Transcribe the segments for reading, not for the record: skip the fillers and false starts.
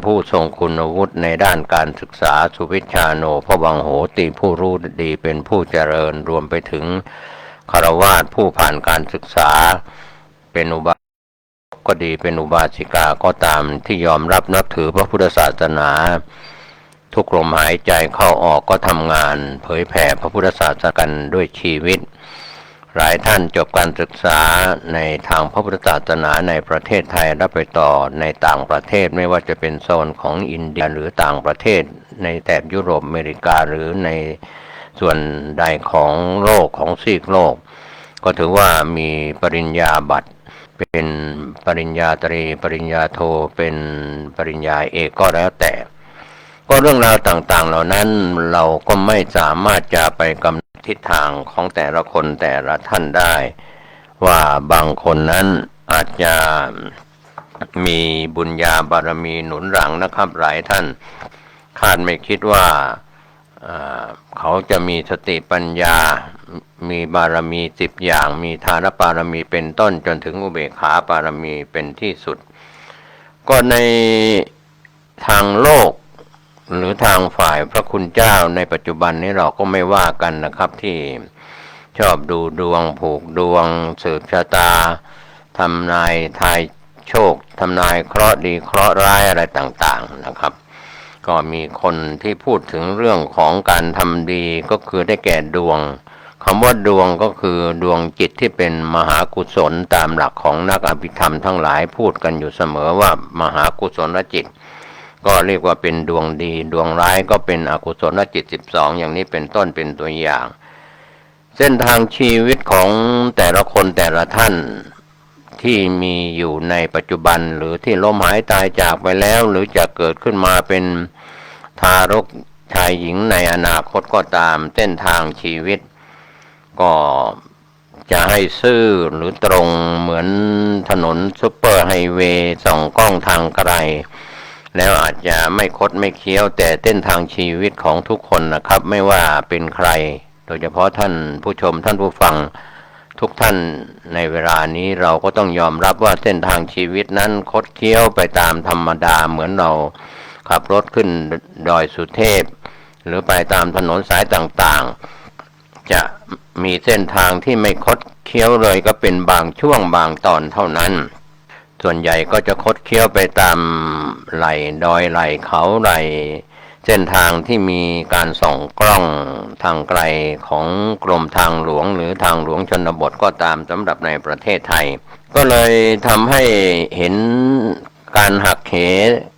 ผู้ทรงคุณวุฒิในด้านการศึกษาสุวิชชาโนพวังโหติผู้รู้ดีเป็นผู้เจริญรวมไปถึงฆราวาสผู้ผ่านการศึกษาเป็นอุบาสกก็ดีเป็นอุบาสิกาก็ตามที่ยอมรับนับถือพระพุทธศาสนาทุกลมหายใจเข้าออกก็ทำงานเผยแผ่พระพุทธศาสนากันด้วยชีวิตหลายท่านจบการศึกษาในทางพระพุทธศาสนาในประเทศไทยและไปต่อในต่างประเทศไม่ว่าจะเป็นโซนของอินเดียหรือต่างประเทศในแถบยุโรปอเมริกาหรือในส่วนใดของโลกของซีกโลกก็ถือว่ามีปริญญาบัตรเป็นปริญญาตรีปริญญาโทเป็นปริญญาเอกก็แล้วแต่ก็เรื่องราวต่างๆเหล่านั้นเราก็ไม่สามารถจะไปกำหนดทิศทางของแต่ละคนแต่ละท่านได้ว่าบางคนนั้นอาจจะมีบุญญาบารมีหนุนหลังนะครับหลายท่านคาดไม่คิดว่าเขาจะมีสติปัญญามีบารมี10อย่างมีทานบารมีเป็นต้นจนถึงอุเบกขาบารมีเป็นที่สุดก็ในทางโลกหรือทางฝ่ายพระคุณเจ้าในปัจจุบันนี้เราก็ไม่ว่ากันนะครับที่ชอบดูดวงผูกดวงสืบชะตาทำนายทายโชคทำนายเคราะห์ดีเคราะห์ร้ายอะไรต่างๆนะครับก็มีคนที่พูดถึงเรื่องของการทำดีก็คือได้แก่ดวงคำว่าดวงก็คือดวงจิตที่เป็นมหากุศลตามหลักของนักอภิธรรมทั้งหลายพูดกันอยู่เสมอว่ามหากุศลจิตก็เรียกว่าเป็นดวงดีดวงร้ายก็เป็นอกุศลจิต12อย่างนี้เป็นต้นเป็นตัวอย่างเส้นทางชีวิตของแต่ละคนแต่ละท่านที่มีอยู่ในปัจจุบันหรือที่ล้มหายตายจากไปแล้วหรือจะเกิดขึ้นมาเป็นทารกชายหญิงในอนาคตก็ตามเส้นทางชีวิตก็จะให้ซื่อหรือตรงเหมือนถนนซุปเปอร์ไฮเวย์ส่องกล้องทางไกลแล้วอาจจะไม่คดไม่เคี้ยวแต่เส้นทางชีวิตของทุกคนนะครับไม่ว่าเป็นใครโดยเฉพาะท่านผู้ชมท่านผู้ฟังทุกท่านในเวลานี้เราก็ต้องยอมรับว่าเส้นทางชีวิตนั้นคดเคี้ยวไปตามธรรมดาเหมือนเราขับรถขึ้นดอยสุเทพหรือไปตามถนนสายต่างๆจะมีเส้นทางที่ไม่คดเคี้ยวเลยก็เป็นบางช่วงบางตอนเท่านั้นส่วนใหญ่ก็จะคดเคี้ยวไปตามไหล่ดอยไหล่เขาไหล่เส้นทางที่มีการส่องกล้องทางไกลของกรมทางหลวงหรือทางหลวงชนบทก็ตามสำหรับในประเทศไทยก็เลยทำให้เห็นการหักเห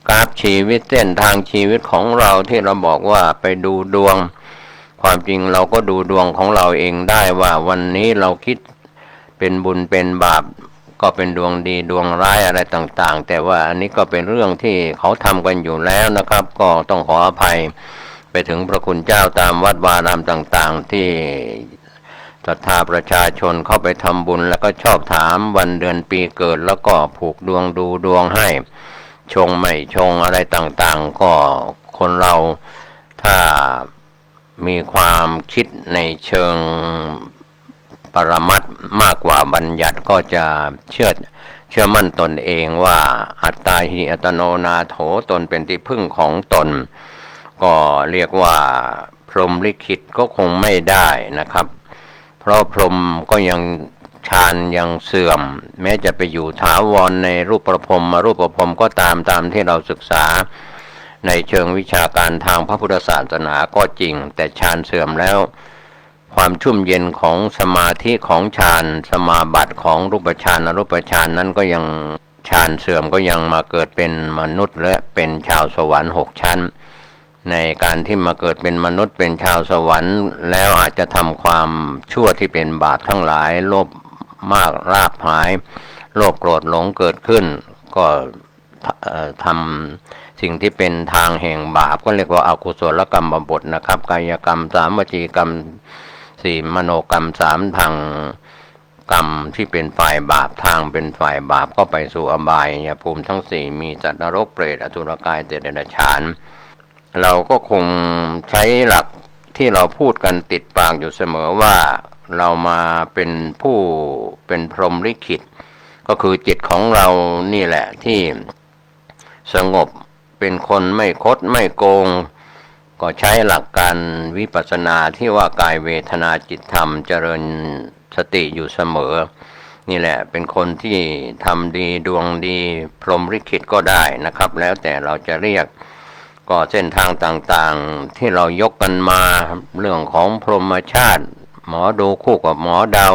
กราฟชีวิตเส้นทางชีวิตของเราที่เราบอกว่าไปดูดวงความจริงเราก็ดูดวงของเราเองได้ว่าวันนี้เราคิดเป็นบุญเป็นบาปก็เป็นดวงดีดวงร้ายอะไรต่างๆแต่ว่าอันนี้ก็เป็นเรื่องที่เขาทำกันอยู่แล้วนะครับก็ต้องขออภัยไปถึงพระคุณเจ้าตามวัดวารามต่างๆที่ศรัทธาประชาชนเข้าไปทำบุญแล้วก็ชอบถามวันเดือนปีเกิดแล้วก็ผูกดวงดูดวงให้ชงไม่ชงอะไรต่างๆก็คนเราถ้ามีความคิดในเชิงปรมัตถ์มากกว่าบัญญัติก็จะเชื่อมั่นตนเองว่าอัตตาหิอัตโนนาโถตนเป็นที่พึ่งของตนก็เรียกว่าพรหมลิขิตก็คงไม่ได้นะครับเพราะพรหมก็ยังฌานยังเสื่อมแม้จะไปอยู่ถาวรในรูปประพรหมรูปประพรหมก็ตามที่เราศึกษาในเชิงวิชาการทางพระพุทธศาสนาก็จริงแต่ฌานเสื่อมแล้วความชุ่มเย็นของสมาธิของฌานสมาบัติของรูปฌานอรูปฌานนั้นก็ยังฌานเสื่อมก็ยังมาเกิดเป็นมนุษย์และเป็นชาวสวรรค์6ชั้นในการที่มาเกิดเป็นมนุษย์เป็นชาวสวรรค์แล้วอาจจะทำความชั่วที่เป็นบาปทั้งหลายโลภมากราบหายโลภโกรธหลงเกิดขึ้นก็ทำสิ่งที่เป็นทางแห่งบาปก็เรียกว่าอกุศลกรรมบทนะครับกายกรรม3วจีกรรม4มโนกรรม3ทางกรรมที่เป็นฝ่ายบาปทางเป็นฝ่ายบาปก็ไปสู่อบายภูมิทั้ง4มีสัตว์นรกเปรตอสุรกายเดรัจฉานเราก็คงใช้หลักที่เราพูดกันติดปากอยู่เสมอว่าเรามาเป็นผู้เป็นพรหมลิขิตก็คือจิตของเรานี่แหละที่สงบ เป็นคนไม่คดไม่โกงก็ใช้หลักการวิปัสสนาที่ว่ากายเวทนาจิตธรรมเจริญสติอยู่เสมอนี่แหละเป็นคนที่ทำดีดวงดีพรหมลิขิตก็ได้นะครับแล้วแต่เราจะเรียกก็เส้นทางต่างๆที่เรายกกันมาเรื่องของพรหมชาติหมอดูคู่กับหมอเดา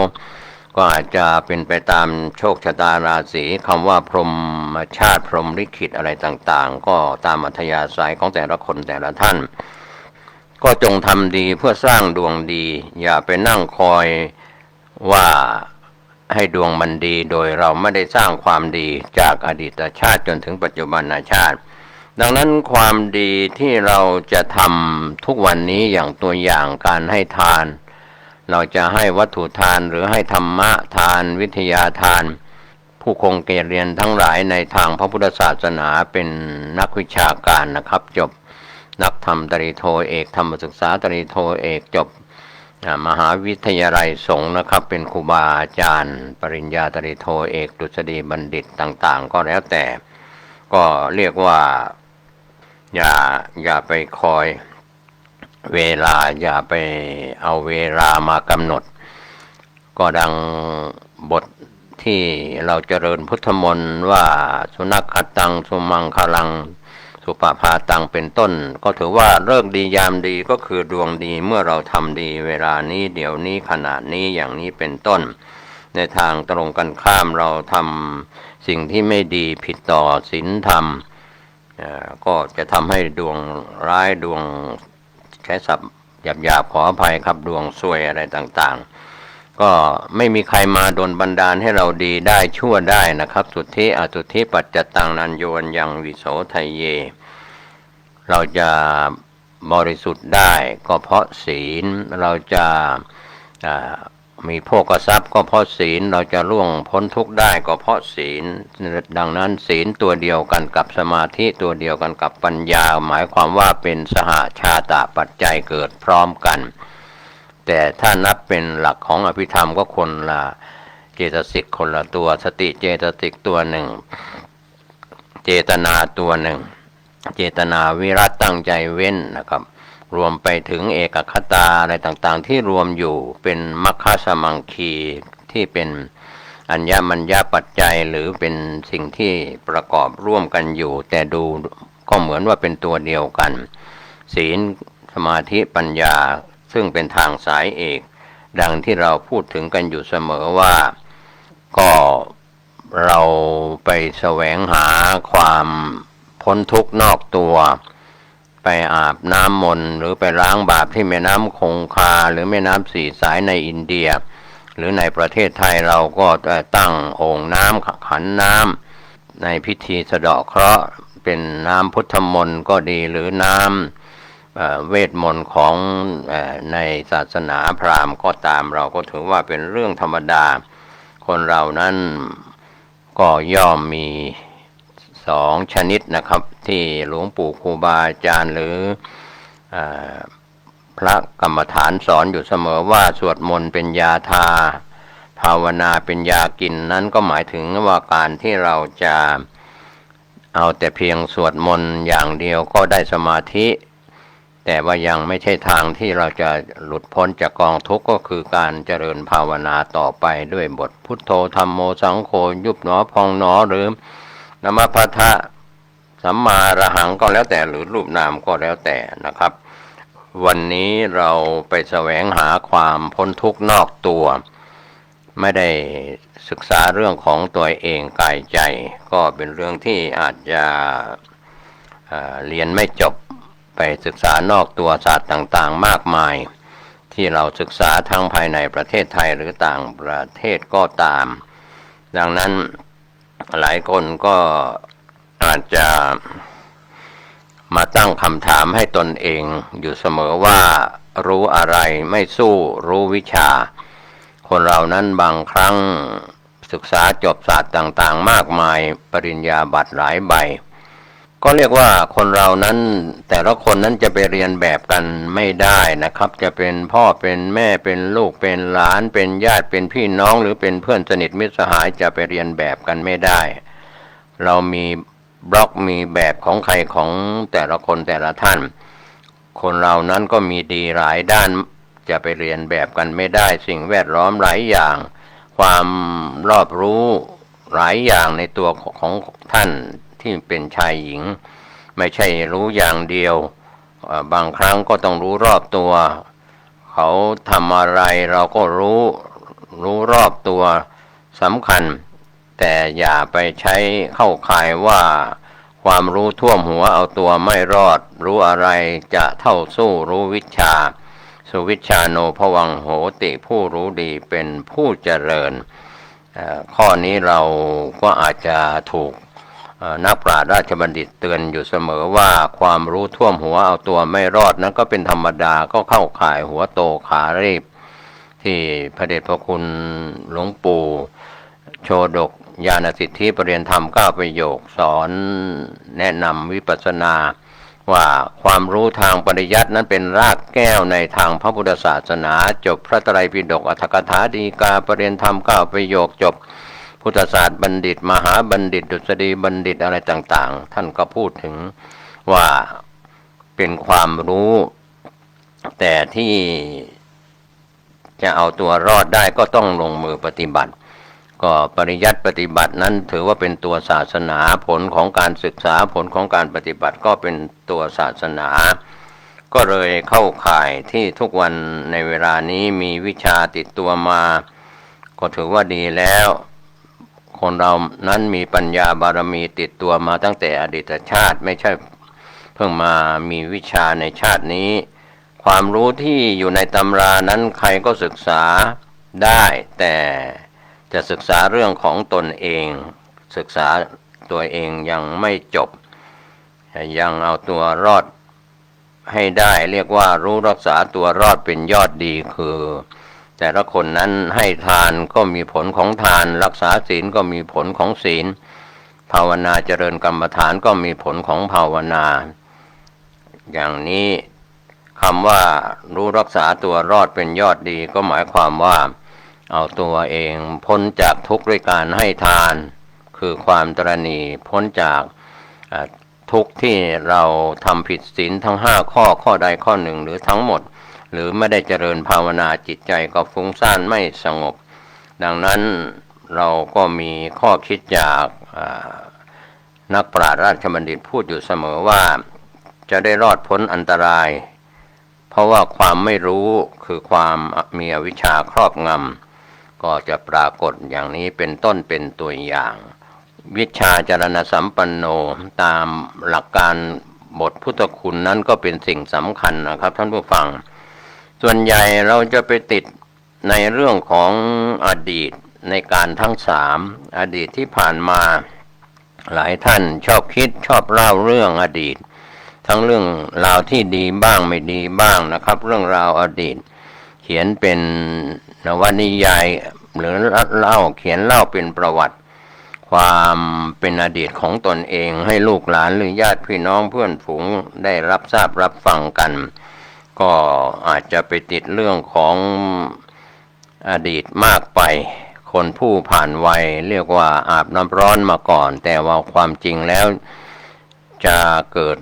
ก็อาจจะเป็นไปตามโชคชะตาราศีคำว่าพรหมชาติพรหมลิขิตอะไรต่างๆก็ตามอัธยาศัยของแต่ละคนแต่ละท่านก็จงทำดีเพื่อสร้างดวงดีอย่าไปนั่งคอยว่าให้ดวงมันดีโดยเราไม่ได้สร้างความดีจากอดีตชาติจนถึงปัจจุบันชาติดังนั้นความดีที่เราจะทำทุกวันนี้อย่างตัวอย่างการให้ทานเราจะให้วัตถุทานหรือให้ธรรมะทานวิทยาทานผู้คงเกียรติเรียนทั้งหลายในทางพระพุทธศาสนาเป็นนักวิชาการนะครับจบนักธรรมตรีโทเอกธรรมศึกษาตรีโทเอกจบมหาวิทยาลัยสงฆ์นะครับเป็นครูบาอาจารย์ปริญญาตรีโทเอกดุษฎีบัณฑิตต่างๆก็แล้วแต่ก็เรียกว่าอย่าไปคอยเวลาอย่าไปเอาเวลามากำหนดก็ดังบทที่เราเจริญพุทธมนต์ว่าสุนัขขตังสุมังคลังสุปภาตังเป็นต้นก็ถือว่าเลิกดียามดีก็คือดวงดีเมื่อเราทำดีเวลานี้เดี๋ยวนี้ขณะนี้อย่างนี้เป็นต้นในทางตรงกันข้ามเราทำสิ่งที่ไม่ดีผิดต่อศีลธรรมก็จะทำให้ดวงร้ายดวงใช้ศัพท์หยาบๆขออภัยครับดวงซวยอะไรต่างๆก็ไม่มีใครมาดลบันดาลให้เราดีได้ชั่วได้นะครับสุทธิอสุทธิปัจจตังนันโยนยังวิโสทะเยเราจะบริสุทธิ์ได้ก็เพราะศีลเราจะมีโภคทรัพย์ก็เพราะศีลเราจะล่วงพ้นทุกข์ได้ก็เพราะศีลดังนั้นศีลตัวเดียวกันกับสมาธิตัวเดียวกันกับปัญญาหมายความว่าเป็นสหชาตปัจจัยเกิดพร้อมกันแต่ถ้านับเป็นหลักของอภิธรรมก็คนละเจตสิกคนละตัวสติเจตสิกตัวหนึ่งเจตนาตัวหนึ่งเจตนาวิรัตตั้งใจเว้นนะครับรวมไปถึงเอกคตาอะไรต่างๆที่รวมอยู่เป็นมัคคะสมังคีที่เป็นอัญญมัญญปัจจัยหรือเป็นสิ่งที่ประกอบร่วมกันอยู่แต่ดูก็เหมือนว่าเป็นตัวเดียวกันศีลสมาธิปัญญาซึ่งเป็นทางสายเอกดังที่เราพูดถึงกันอยู่เสมอว่าก็เราไปแสวงหาความพ้นทุกข์นอกตัวไปอาบน้ำมนต์หรือไปล้างบาปที่แม่น้ำคงคาหรือแม่น้ำสี่สายในอินเดียหรือในประเทศไทยเราก็ตั้งโอ่งน้ำขันน้ำในพิธีสะเดาะเคราะห์เป็นน้ำพุทธมนต์ก็ดีหรือน้ำเวทมนต์ของในศาสนาพราหมณ์ก็ตามเราก็ถือว่าเป็นเรื่องธรรมดาคนเรานั้นก็ย่อมมีสองชนิดนะครับที่หลวงปู่ครูบาอาจารย์หรือพระกรรมฐานสอนอยู่เสมอว่าสวดมนต์เป็นยาทาภาวนาเป็นยากินนั้นก็หมายถึงว่าการที่เราจะเอาแต่เพียงสวดมนต์อย่างเดียวก็ได้สมาธิแต่ว่ายังไม่ใช่ทางที่เราจะหลุดพ้นจากกองทุกข์ก็คือการเจริญภาวนาต่อไปด้วยบทพุทโธธัมโมสังโฆยุบหนอพองหนอหรือนะมะพะทะสัมมาอรหังก็แล้วแต่หรือรูปนามก็แล้วแต่นะครับวันนี้เราไปแสวงหาความพ้นทุกข์นอกตัวไม่ได้ศึกษาเรื่องของตัวเองกายใจก็เป็นเรื่องที่อาจจะเรียนไม่จบไปศึกษานอกตัวศาสตร์ต่างๆมากมายที่เราศึกษาทั้งภายในประเทศไทยหรือต่างประเทศก็ตามดังนั้นหลายคนก็อาจจะมาตั้งคำถามให้ตนเองอยู่เสมอว่ารู้อะไรไม่สู้รู้วิชาคนเรานั้นบางครั้งศึกษาจบศาสตร์ต่างๆมากมายปริญญาบัตรหลายใบก็เรียกว่าคนเรานั้นแต่ละคนนั้นจะไปเรียนแบบกันไม่ได้นะครับจะเป็นพ่อเป็นแม่เป็นลูกเป็นหลานเป็นญาติเป็นพี่น้องหรือเป็นเพื่อนสนิทมิตรสหายจะไปเรียนแบบกันไม่ได้เรามี บล็อกมีแบบของใครของแต่ละคนแต่ละท่านคนเรานั้นก็มีดีหลายด้านจะไปเรียนแบบกันไม่ได้สิ่งแวดล้อมหลายอย่างความรอบรู้หลายอย่างในตัวของท่านที่เป็นชายหญิงไม่ใช่รู้อย่างเดียวบางครั้งก็ต้องรู้รอบตัวเขาทำอะไรเราก็รู้รอบตัวสำคัญแต่อย่าไปใช้เข้าข่ายว่าความรู้ท่วมหัวเอาตัวไม่รอดรู้อะไรจะเท่าสู้รู้วิชาสุวิชาโนภวังโหติผู้รู้ดีเป็นผู้เจริญข้อนี้เราก็อาจจะถูกนักปราชญ์ราชบัณฑิตเตือนอยู่เสมอว่าความรู้ท่วมหัวเอาตัวไม่รอดนั้นก็เป็นธรรมดาก็เข้าข่ายหัวโตขารีบที่พระเดชพระคุณหลวงปู่โชดกญาณสิทธิปริยนธรรม9ประโยคสอนแนะนำวิปัสสนาว่าความรู้ทางปริยัตินั้นเป็นรากแก้วในทางพระพุทธศาสนาจบพระไตรปิฎกอรรถกถาฎีกาปริยนธรรม9ประโยคจบพุทธศาสตร์บัณฑิตมหาบัณฑิตดุษฎีบัณฑิตอะไรต่างๆท่านก็พูดถึงว่าเป็นความรู้แต่ที่จะเอาตัวรอดได้ก็ต้องลงมือปฏิบัติก็ปริยัติปฏิบัตินั้นถือว่าเป็นตัวศาสนาผลของการศึกษาผลของการปฏิบัติก็เป็นตัวศาสนาก็เลยเข้าข่ายที่ทุกวันในเวลานี้มีวิชาติดตัวมาก็ถือว่าดีแล้วคนเรานั้นมีปัญญาบารมีติดตัวมาตั้งแต่อดีตชาติไม่ใช่เพิ่งมามีวิชาในชาตินี้ความรู้ที่อยู่ในตำรานั้นใครก็ศึกษาได้แต่จะศึกษาเรื่องของตนเองศึกษาตัวเองยังไม่จบยังเอาตัวรอดให้ได้เรียกว่ารู้รักษาตัวรอดเป็นยอดดีคือแต่ละคนนั้นให้ทานก็มีผลของทานรักษาศีลก็มีผลของศีลภาวนาเจริญกรรมฐานก็มีผลของภาวนาอย่างนี้คำว่ารู้รักษาตัวรอดเป็นยอดดีก็หมายความว่าเอาตัวเองพ้นจากทุกข์ด้วยการให้ทานคือความตระหนี่พ้นจากทุกข์ที่เราทำผิดศีลทั้ง5ข้อใดข้อหนึ่งหรือทั้งหมดหรือไม่ได้เจริญภาวนาจิตใจก็ฟุ้งซ่านไม่สงบดังนั้นเราก็มีข้อคิดจากนักปราชญ์ราชบัณฑิตพูดอยู่เสมอว่าจะได้รอดพ้นอันตรายเพราะว่าความไม่รู้คือความมีอวิชชาครอบงำก็จะปรากฏอย่างนี้เป็นต้นเป็นตัวอย่างวิชาจรณสัมปันโนตามหลักการบทพุทธคุณนั้นก็เป็นสิ่งสำคัญนะครับท่านผู้ฟังส่วนใหญ่เราจะไปติดในเรื่องของอดีตในการทั้ง3อดีตที่ผ่านมาหลายท่านชอบคิดชอบเล่าเรื่องอดีตทั้งเรื่องราวที่ดีบ้างไม่ดีบ้างนะครับเรื่องราวอดีตเขียนเป็นนวนิยายหรือเขียนเล่าเป็นประวัติความเป็นอดีตของตนเองให้ลูกหลานหรือญาติพี่น้องเพื่อนฝูงได้รับทราบรับฟังกันก็อาจจะไปติดเรื่องของอดีตมากไปคนผู้ผ่านวัยเรียกว่าอาบน้ำร้อนมาก่อนแต่ว่าความจริงแล้วจะเกิด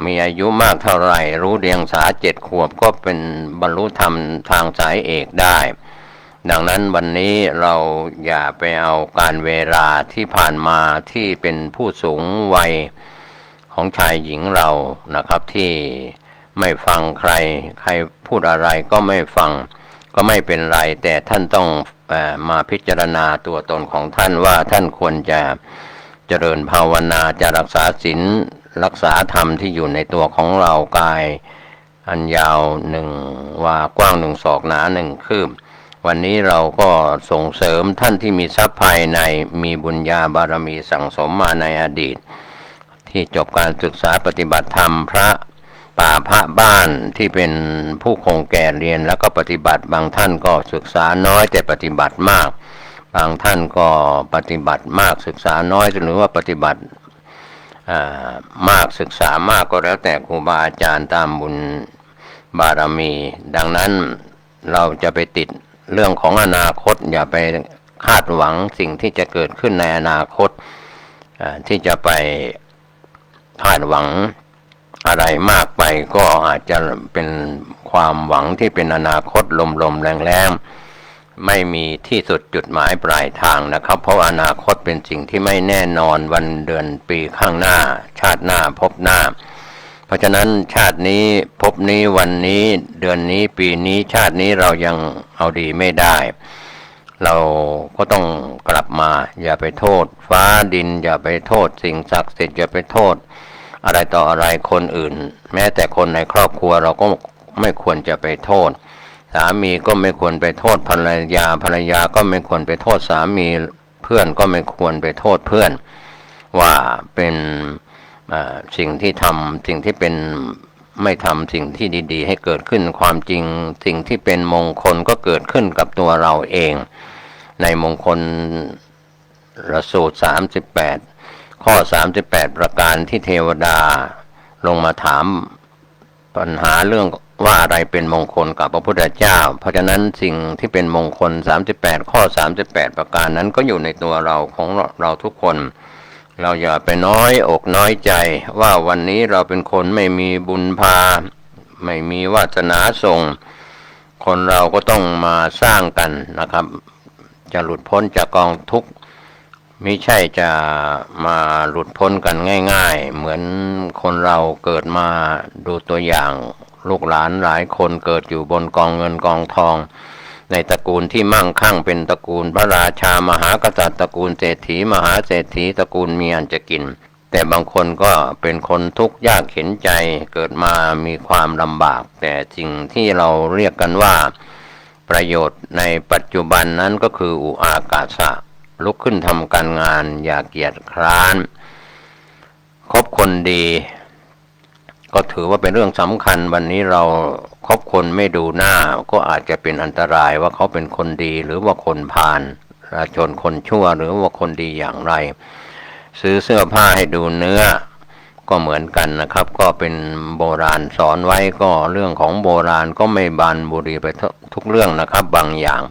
มีอายุมากเท่าไหร่รู้เดียงสา7 ขวบก็เป็นบรรลุธรรมทางสายเอกได้ดังนั้นวันนี้เราอย่าไปเอาการเวลาที่ผ่านมาที่เป็นผู้สูงวัยของชายหญิงเรานะครับที่ไม่ฟังใครพูดอะไรก็ไม่ฟังก็ไม่เป็นไรแต่ท่านต้องมาพิจารณาตัวตนของท่านว่าท่านควรจะเจริญภาวนาจะรักษาศีลรักษาธรรมที่อยู่ในตัวของเรากายอันยาว1 วากว้าง1 ศอกหนา1 คืบวันนี้เราก็ส่งเสริมท่านที่มีทรัพย์ภายในมีบุญญาบารมีสั่งสมมาในอดีตที่จบการศึกษาปฏิบัติธรรมพระป่าพระบ้านที่เป็นผู้คงแก่เรียนแล้วก็ปฏิบัติบางท่านก็ศึกษาน้อยแต่ปฏิบัติมากบางท่านก็ปฏิบัติมากศึกษาน้อยหรือว่าปฏิบัติมากศึกษามากก็แล้วแต่ครูบาอาจารย์ตามบุญบารมีดังนั้นเราจะไปติดเรื่องของอนาคตอย่าไปคาดหวังสิ่งที่จะเกิดขึ้นในอนาคต ที่จะไปคาดหวังอะไรมากไปก็อาจจะเป็นความหวังที่เป็นอนาคตลมๆแรงๆไม่มีที่สุดจุดหมายปลายทางนะครับเพราะอนาคตเป็นสิ่งที่ไม่แน่นอนวันเดือนปีข้างหน้าชาติหน้าพบหน้าเพราะฉะนั้นชาตินี้พบนี้วันนี้เดือนนี้ปีนี้ชาตินี้เรายังเอาดีไม่ได้เราก็ต้องกลับมาอย่าไปโทษฟ้าดินอย่าไปโทษสิ่งศักดิ์สิทธิ์อย่าไปโทษอะไรต่ออะไรคนอื่นแม้แต่คนในครอบครัวเราก็ไม่ควรจะไปโทษสามีก็ไม่ควรไปโทษภรรยาก็ไม่ควรไปโทษสามีเพื่อนก็ไม่ควรไปโทษเพื่อนว่าเป็นสิ่งที่ทำสิ่งที่เป็นไม่ทำสิ่งที่ดีๆให้เกิดขึ้นความจริงสิ่งที่เป็นมงคลก็เกิดขึ้นกับตัวเราเองในมงคลสูตร38ข้อ38ประการที่เทวดาลงมาถามปัญหาเรื่องว่าอะไรเป็นมงคลกับพระพุทธเจ้าเพราะฉะนั้นสิ่งที่เป็นมงคล38ข้อ38ประการนั้นก็อยู่ในตัวเราของเราทุกคนเราอย่าไปน้อยอกน้อยใจว่าวันนี้เราเป็นคนไม่มีบุญพาไม่มีวาสนาส่งคนเราก็ต้องมาสร้างกันนะครับจะหลุดพ้นจากกองทุกข์ไม่ใช่จะมาหลุดพ้นกันง่ายๆเหมือนคนเราเกิดมาดูตัวอย่างลูกหลานหลายคนเกิดอยู่บนกองเงินกองทองในตระกูลที่มั่งคั่งเป็นตระกูลพระราชามหากษัตริย์ตระกูลเศรษฐีมหาเศรษฐีตระกูลมีอันจะกินแต่บางคนก็เป็นคนทุกข์ยากเข็ญใจเกิดมามีความลำบากแต่สิ่งที่เราเรียกกันว่าประโยชน์ในปัจจุบันนั้นก็คืออุอากาสะลุกขึ้นทำการงานอย่าเกียจคร้านคบคนดีก็ถือว่าเป็นเรื่องสำคัญวันนี้เราคบคนไม่ดูหน้าก็อาจจะเป็นอันตรายว่าเขาเป็นคนดีหรือว่าคนพาลราชนคนชั่วหรือว่าคนดีอย่างไรซื้อเสื้อผ้าให้ดูเนื้อก็เหมือนกันนะครับก็เป็นโบราณสอนไว้ก็เรื่องของโบราณก็ไม่บานบุรีไปทุกเรื่องนะครับบางอย่าง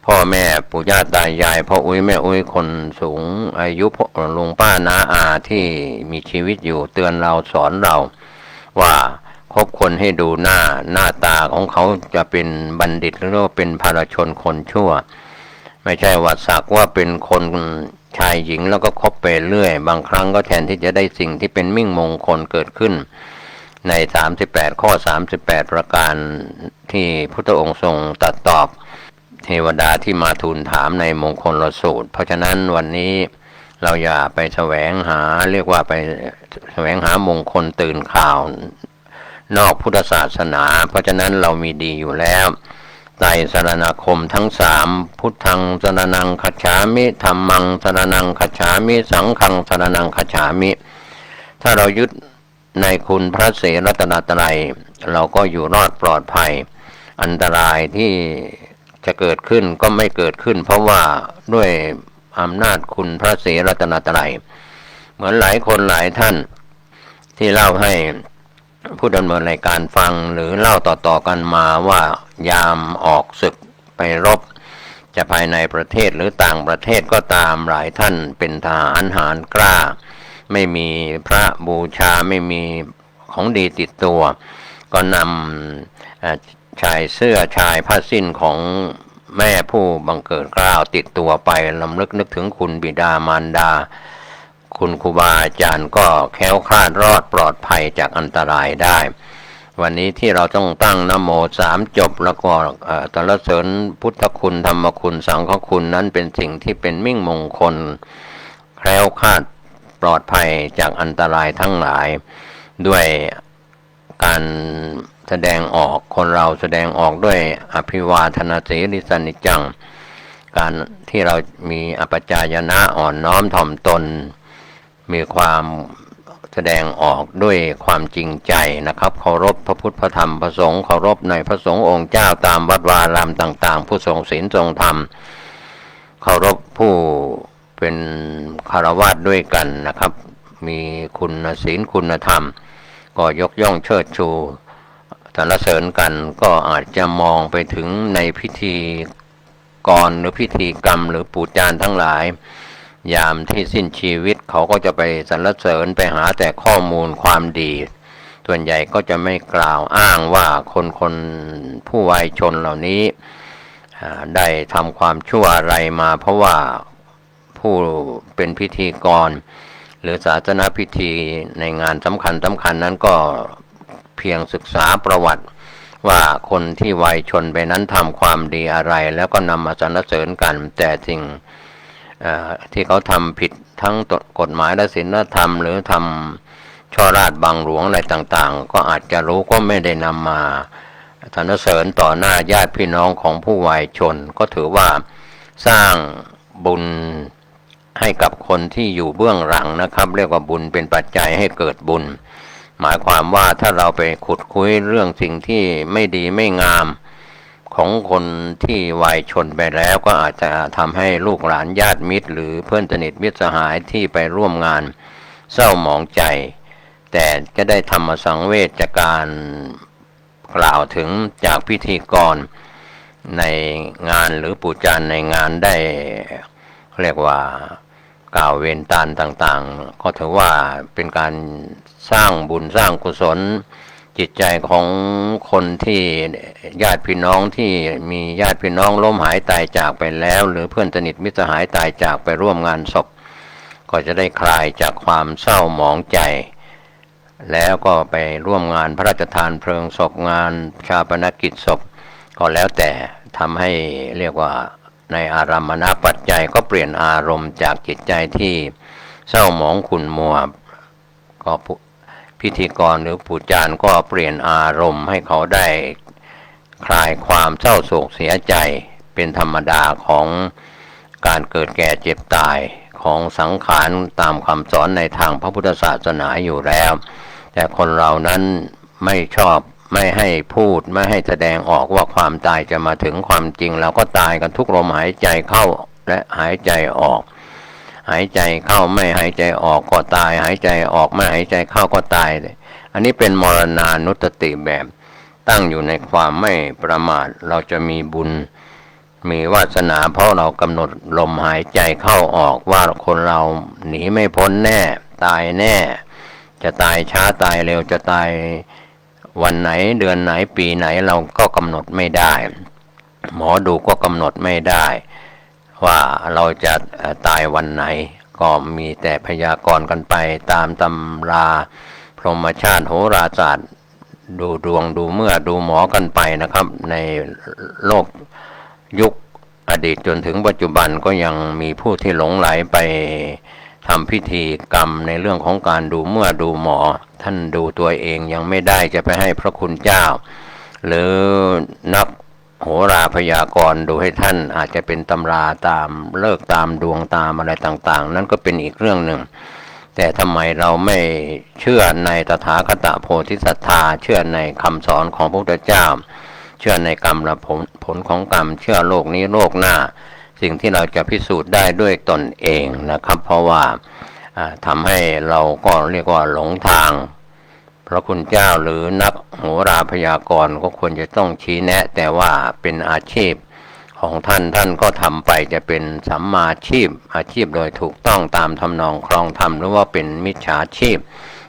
พ่อแม่ปู่ย่าตายายพ่ออุ้ยแม่อุ้ยคนสูงอายุลุงป้าน้าอาที่มีชีวิตอยู่เตือนเราสอนเราว่าคบคนให้ดูหน้าตาของเขาจะเป็นบัณฑิตหรือว่าเป็นภารชนคนชั่วไม่ใช่ว่าสักว่าเป็นคนชายหญิงแล้วก็คบไปเรื่อยบางครั้งก็แทนที่จะได้สิ่งที่เป็นมิ่งมงคลเกิดขึ้นใน38ข้อ38ประการที่พุทธองค์ทรงตรัสตอบเทวดาที่มาทูลถามในมงคลสูตรเพราะฉะนั้นวันนี้เราอย่าไปแสวงหาเรียกว่าไปแสวงหามงคลตื่นข่าวนอกพุทธศาสนาเพราะฉะนั้นเรามีดีอยู่แล้วไตรสรณคมทั้ง3พุทธังสรณังคัจฉามิธัมมังสรณังคัจฉามิสังฆังสรณังคัจฉามิถ้าเรายึดในคุณพระศรีรัตนตรัยเราก็อยู่รอดปลอดภัยอันตรายที่จะเกิดขึ้นก็ไม่เกิดขึ้นเพราะว่าด้วยอำนาจคุณพระศรีรัตนตรัยเหมือนหลายคนหลายท่านที่เล่าให้ผู้ดำเนินรายการฟังหรือเล่าต่อๆกันมาว่ายามออกศึกไปรบจะภายในประเทศหรือต่างประเทศก็ตามหลายท่านเป็นทหารหาญกล้าไม่มีพระบูชาไม่มีของดีติดตัวก็นำชายเสื้อชายผ้าสิ้นของแม่ผู้บังเกิดเกล้าติดตัวไปลำลึกนึกถึงคุณบิดามารดาคุณครูบาอาจารย์ก็แคล้วคลาดรอดปลอดภัยจากอันตรายได้วันนี้ที่เราต้องตั้งนะโม3จบแล้วก็สรรเสริญพุทธคุณธรรมคุณสังฆคุณนั้นเป็นสิ่งที่เป็นมิ่งมงคลแคล้วคลาดปลอดภัยจากอันตรายทั้งหลายด้วยการแสดงออกคนเราแสดงออกด้วยอภิวาทนาสีริสนิจังการที่เรามีอปัจจายนะอ่อนน้อมถ่อมตนมีความแสดงออกด้วยความจริงใจนะครับเคารพพระพุทธพระธรรมพระสงฆ์เคารพในพระสงฆ์องค์เจ้าตามวัดวาอารามต่างๆผู้ทรงศีลทรงธรรมเคารพผู้เป็นฆราวาสด้วยกันนะครับมีคุณศีลคุณธรรมก็ยกย่องเชิดชูสรรเสริญกันก็อาจจะมองไปถึงในพิธีกรหรือพิธีกรรมหรือปูจานทั้งหลายยามที่สิ้นชีวิต เขาก็จะไปสรรเสริญไปหาแต่ข้อมูลความดีส่วนใหญ่ก็จะไม่กล่าวอ้างว่าคนผู้วายชนเหล่านี้ได้ทำความชั่วอะไรมาเพราะว่าผู้เป็นพิธีกรหรือศาสนพิธีในงานสำคัญนั้นก็เพียงศึกษาประวัติว่าคนที่วายชนไปนั้นทำความดีอะไรแล้วก็นำมาสรรเสริญกันแต่สิ่งที่เขาทำผิดทั้งกฎหมายและศีลธรรมหรือทำช่อราชบังหลวงอะไรต่างๆก็อาจจะรู้ก็ไม่ได้นำมาสรรเสริญต่อหน้าญาติพี่น้องของผู้วายชนก็ถือว่าสร้างบุญให้กับคนที่อยู่เบื้องหลังนะครับเรียกว่าบุญเป็นปัจจัยให้เกิดบุญหมายความว่าถ้าเราไปขุดคุยเรื่องสิ่งที่ไม่ดีไม่งามของคนที่วายชนไปแล้วก็อาจจะทำให้ลูกหลานญาติมิตรหรือเพื่อนสนิทมิตรสหายที่ไปร่วมงานเศร้าหมองใจแต่ก็ได้ธรรมสังเวชจากการกล่าวถึงจากพิธีกรในงานหรือปู่จารย์ในงานได้เรียกว่ากล่าวเวรตาลต่างๆก็ถือว่าเป็นการสร้างบุญสร้างกุศลจิตใจของคนที่ญาติพี่น้องที่มีญาติพี่น้องล้มหายตายจากไปแล้วหรือเพื่อนสนิทมิตรสหายตายจากไปร่วมงานศพก็จะได้คลายจากความเศร้าหมองใจแล้วก็ไปร่วมงานพระราชทานเพลิงศพงานชาปนกิจศพก็แล้วแต่ทำให้เรียกว่าในอารามณปัจจัยก็เปลี่ยนอารมณ์จากจิตใจที่เศร้าหมองขุ่นมัวก็พิธีกรหรือปู่จารย์ก็เปลี่ยนอารมณ์ให้เขาได้คลายความเศร้าโศกเสียใจเป็นธรรมดาของการเกิดแก่เจ็บตายของสังขารตามคำสอนในทางพระพุทธศาสนาอยู่แล้วแต่คนเรานั้นไม่ชอบไม่ให้พูดไม่ให้แสดงออกว่าความตายจะมาถึงความจริงเราก็ตายกันทุกลมหายใจเข้าและหายใจออกหายใจเข้าไม่หายใจออกก็ตายหายใจออกไม่หายใจเข้าก็ตายเลยอันนี้เป็นมรณานุสติแบบตั้งอยู่ในความไม่ประมาทเราจะมีบุญมีวาสนาเพราะเรากำหนดลมหายใจเข้าออกว่าคนเราหนีไม่พ้นแน่ตายแน่จะตายช้าตายเร็วจะตายวันไหนเดือนไหนปีไหนเราก็กำหนดไม่ได้หมอดูก็กำหนดไม่ได้ว่าเราจะตายวันไหนก็มีแต่พยากรณ์กันไปตามตำราพรหมชาติโหราศาสตร์ดูดวงดูเมื่อดูหมอกันไปนะครับในโลกยุคอดีตจนถึงปัจจุบันก็ยังมีผู้ที่หลงไหลไปทำพิธีกรรมในเรื่องของการดูเมื่อดูหมอท่านดูตัวเองยังไม่ได้จะไปให้พระคุณเจ้าหรือนักโหราพยากรณ์ดูให้ท่านอาจจะเป็นตำราตามเลิกตามดวงตามอะไรต่างๆนั่นก็เป็นอีกเรื่องหนึ่งแต่ทำไมเราไม่เชื่อในตถาคตโพธิสัตธาเชื่อในคำสอนของพระพุทธเจ้าเชื่อในกรรมและผลของกรรมเชื่อโลกนี้โลกหน้าสิ่งที่เราจะพิสูจน์ได้ด้วยตนเองนะครับเพราะว่าทำให้เราก็เรียกว่าหลงทางพระคุณเจ้าหรือนักโหราพยากรณ์ก็ควรจะต้องชี้แนะแต่ว่าเป็นอาชีพของท่านก็ทำไปจะเป็นสัมมาชีพอาชีพโดยถูกต้องตามทำนองครองธรรมหรือว่าเป็นมิจฉาชีพ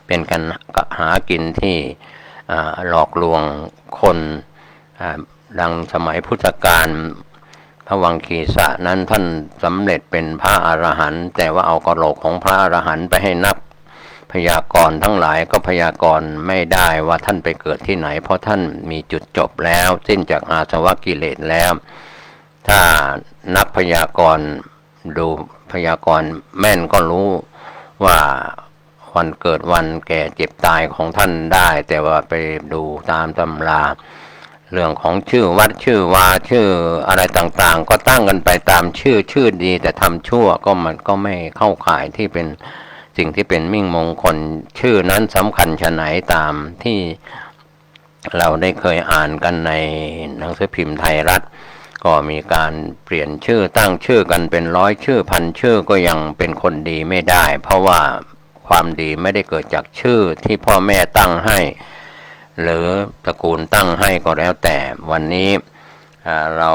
เป็นการหากินที่หลอกลวงคนดังสมัยพุทธกาลพระวังคีสะนั้นท่านสำเร็จเป็นพระอรหันต์แต่ว่าเอากะโหลกของพระอรหันต์ไปให้นักพยากรณ์ทั้งหลายก็พยากรณ์ไม่ได้ว่าท่านไปเกิดที่ไหนเพราะท่านมีจุดจบแล้วสิ้นจากอาสวะกิเลสแล้วถ้านักพยากรณ์ดูพยากรณ์แม่นก็รู้ว่าวันเกิดวันแก่เจ็บตายของท่านได้แต่ว่าไปดูตามตำราเรื่องของชื่อวัดชื่อวาชื่ออะไรต่างๆก็ตั้งกันไปตามชื่อดีแต่ทำชั่วก็มันก็ไม่เข้าข่ายที่เป็นสิ่งที่เป็นมิ่งมงคลชื่อนั้นสำคัญชะไหนตามที่เราได้เคยอ่านกันในหนังสือพิมพ์ไทยรัฐก็มีการเปลี่ยนชื่อตั้งชื่อกันเป็นร้อยชื่อพันชื่อก็ยังเป็นคนดีไม่ได้เพราะว่าความดีไม่ได้เกิดจากชื่อที่พ่อแม่ตั้งให้หรือตระกูลตั้งให้ก็แล้วแต่วันนี้เรา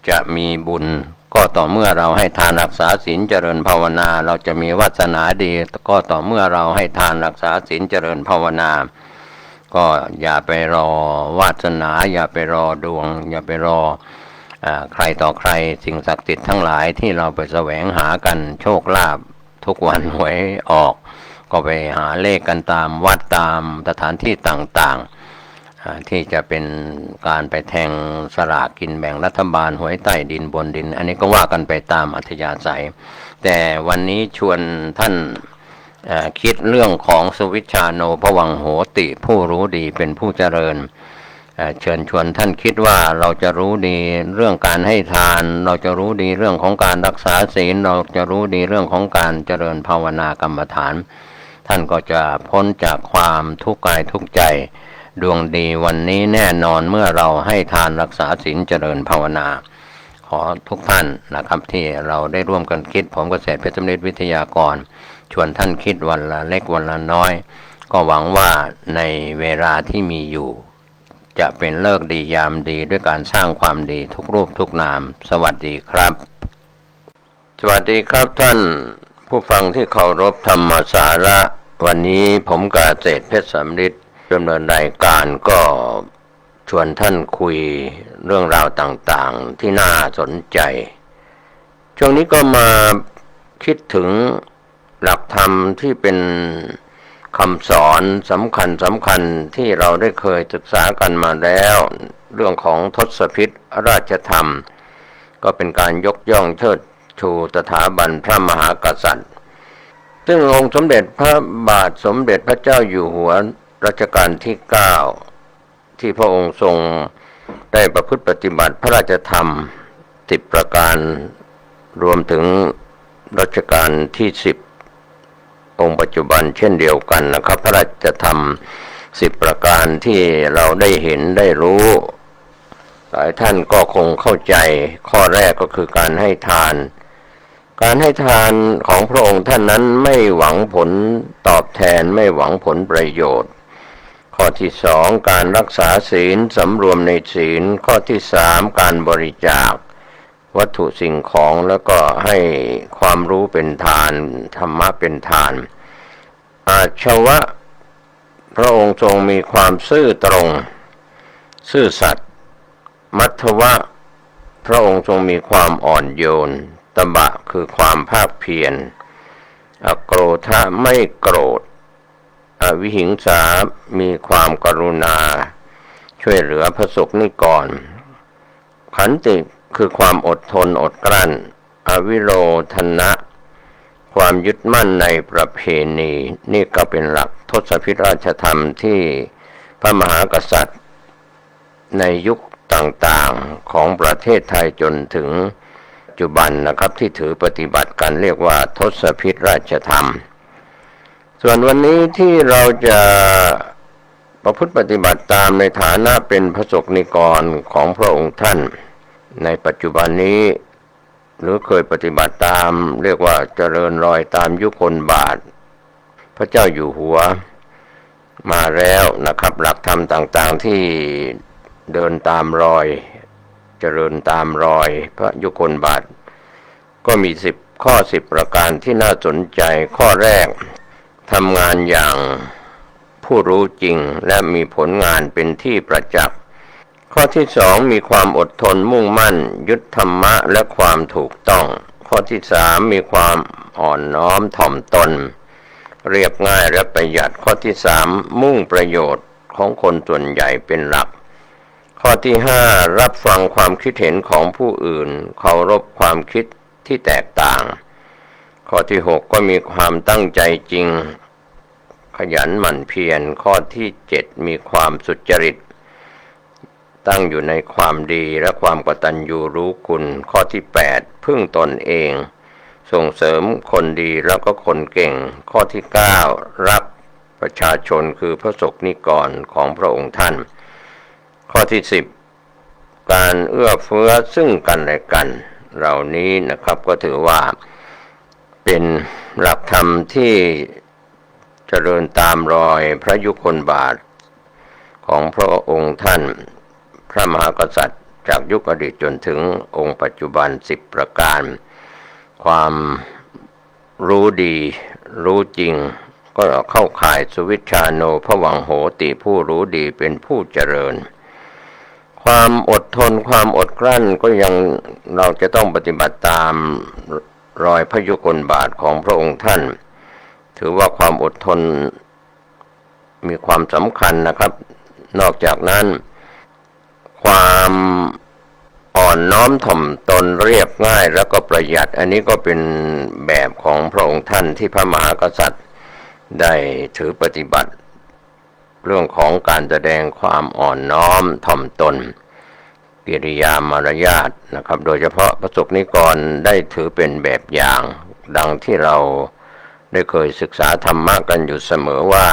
จะมีบุญ ก็ต่อเมื่อเราให้ทานรักษาศีลเจริญภาวนาเราจะมีวาสนาดีก็ต่อเมื่อเราให้ทานรักษาศีลเจริญภาวนาก็อย่าไปรอวาสนาอย่าไปรอดวงอย่าไปรอใครต่อใครสิ่งศักดิ์สิทธิ์ทั้งหลายที่เราไปแสวงหากันโชคลาภทุกวันหวยออกก็ไปหาเลขกันตามวัดตามสถานที่ต่างๆที่จะเป็นการไปแทงสลากกินแบ่งรัฐบาลหวยใต้ดินบนดินอันนี้ก็ว่ากันไปตามอัธยาศัยแต่วันนี้ชวนท่านคิดเรื่องของสุวิชชาโนภวังโหติผู้รู้ดีเป็นผู้เจริญเชิญชวนท่านคิดว่าเราจะรู้ดีเรื่องการให้ทานเราจะรู้ดีเรื่องของการรักษาศีลเราจะรู้ดีเรื่องของการเจริญภาวนากรรมฐานท่านก็จะพ้นจากความทุกข์กายทุกข์ใจดวงดีวันนี้แน่นอนเมื่อเราให้ทานรักษาศีลเจริญภาวนาขอทุกท่านนะครับที่เราได้ร่วมกันคิดผมเกษตรเพชรสำริดวิทยากรชวนท่านคิดวันละเล็กวันละน้อยก็หวังว่าในเวลาที่มีอยู่จะเป็นฤกษ์ดียามดีด้วยการสร้างความดีทุกรูปทุกนามสวัสดีครับสวัสดีครับท่านผู้ฟังที่เคารพธรรมสาระวันนี้ผมเกษตรเพชรสำริดดำเนินรายการก็ชวนท่านคุยเรื่องราวต่างๆที่น่าสนใจช่วงนี้ก็มาคิดถึงหลักธรรมที่เป็นคำสอนสำคัญที่เราได้เคยศึกษากันมาแล้วเรื่องของทศพิธราชธรรมก็เป็นการยกย่องเชิดชูสถาบันพระมหากษัตริย์ซึ่งองค์สมเด็จพระบาทสมเด็จพระเจ้าอยู่หัวรัชกาลที่9ที่พระองค์ทรงได้ประพฤติปฏิบัติพระราชธรรม10ประการรวมถึงรัชกาลที่10องค์ปัจจุบันเช่นเดียวกันนะครับพระราชธรรม10ประการที่เราได้เห็นได้รู้หลายท่านก็คงเข้าใจข้อแรกก็คือการให้ทานของพระองค์ท่านนั้นไม่หวังผลตอบแทนไม่หวังผลประโยชน์ข้อที่2การรักษาศีลสำรวมในศีลข้อที่3การบริจาควัตถุสิ่งของแล้วก็ให้ความรู้เป็นทานธรรมะเป็นทานอาชวะพระองค์ทรงมีความซื่อตรงซื่อสัตย์มัทวะพระองค์ทรงมีความอ่อนโยนตบะคือความภาคเพียรอโกรธะไม่โกรธอวิหิงสามีความกรุณาช่วยเหลือพระสงฆ์นิกรขันติคือความอดทนอดกลั้นอวิโรธนะความยึดมั่นในประเพณีนี่ก็เป็นหลักทศพิธราชธรรมที่พระมหากษัตริย์ในยุคต่างๆของประเทศไทยจนถึงปัจจุบันนะครับที่ถือปฏิบัติกันเรียกว่าทศพิธราชธรรมส่วนวันนี้ที่เราจะประพฤติปฏิบัติตามในฐานะเป็นพระสงฆ์นิกรของพระองค์ท่านในปัจจุบันนี้หรือเคยปฏิบัติตามเรียกว่าเจริญรอยตามยุคลบาทพระเจ้าอยู่หัวมาแล้วนะครับหลักธรรมต่างๆที่เดินตามรอยเจริญตามรอยพระยุคลบาทก็มี10ข้อ10ประการที่น่าสนใจข้อแรกทำงานอย่างผู้รู้จริงและมีผลงานเป็นที่ประจักษ์ข้อที่2มีความอดทนมุ่งมั่นยึดธรรมะและความถูกต้องข้อที่3มีความอ่อนน้อมถ่อมตนเรียบง่ายและประหยัดข้อที่3มุ่งประโยชน์ของคนส่วนใหญ่เป็นหลักข้อที่5รับฟังความคิดเห็นของผู้อื่นเคารพความคิดที่แตกต่างข้อที่6ก็มีความตั้งใจจริงขยันหมั่นเพียรข้อที่7มีความสุจริตตั้งอยู่ในความดีและความกตัญญูรู้คุณข้อที่8พึ่งตนเองส่งเสริมคนดีแล้วก็คนเก่งข้อที่9รักประชาชนคือพระสงฆ์นิกรของพระองค์ท่านข้อที่10การเอื้อเฟื้อซึ่งกันและกันเหล่านี้นะครับก็ถือว่าเป็นหลักธรรมที่เจริญตามรอยพระยุคลบาทของพระองค์ท่านพระมหากษัตริย์ จากยุคอดีตจนถึงองค์ปัจจุบัน10ประการความรู้ดีรู้จริงก็เข้าข่ายสุวิชชาโนภวังโหติผู้รู้ดีเป็นผู้เจริญความอดทนความอดกลั้นก็ยังเราจะต้องปฏิบัติตามรอยพระยุคลบาทของพระองค์ท่านถือว่าความอดทนมีความสำคัญนะครับนอกจากนั้นความอ่อนน้อมถ่อมตนเรียบง่ายแล้วก็ประหยัดอันนี้ก็เป็นแบบของพระองค์ท่านที่พระมหากษัตริย์ได้ถือปฏิบัติเรื่องของการแสดงความอ่อนน้อมถ่อมตนกิริยามารยาทนะครับโดยเฉพาะพระสงฆ์นิกรได้ถือเป็นแบบอย่างดังที่เราได้เคยศึกษาธรรมะกันอยู่เสมอว่า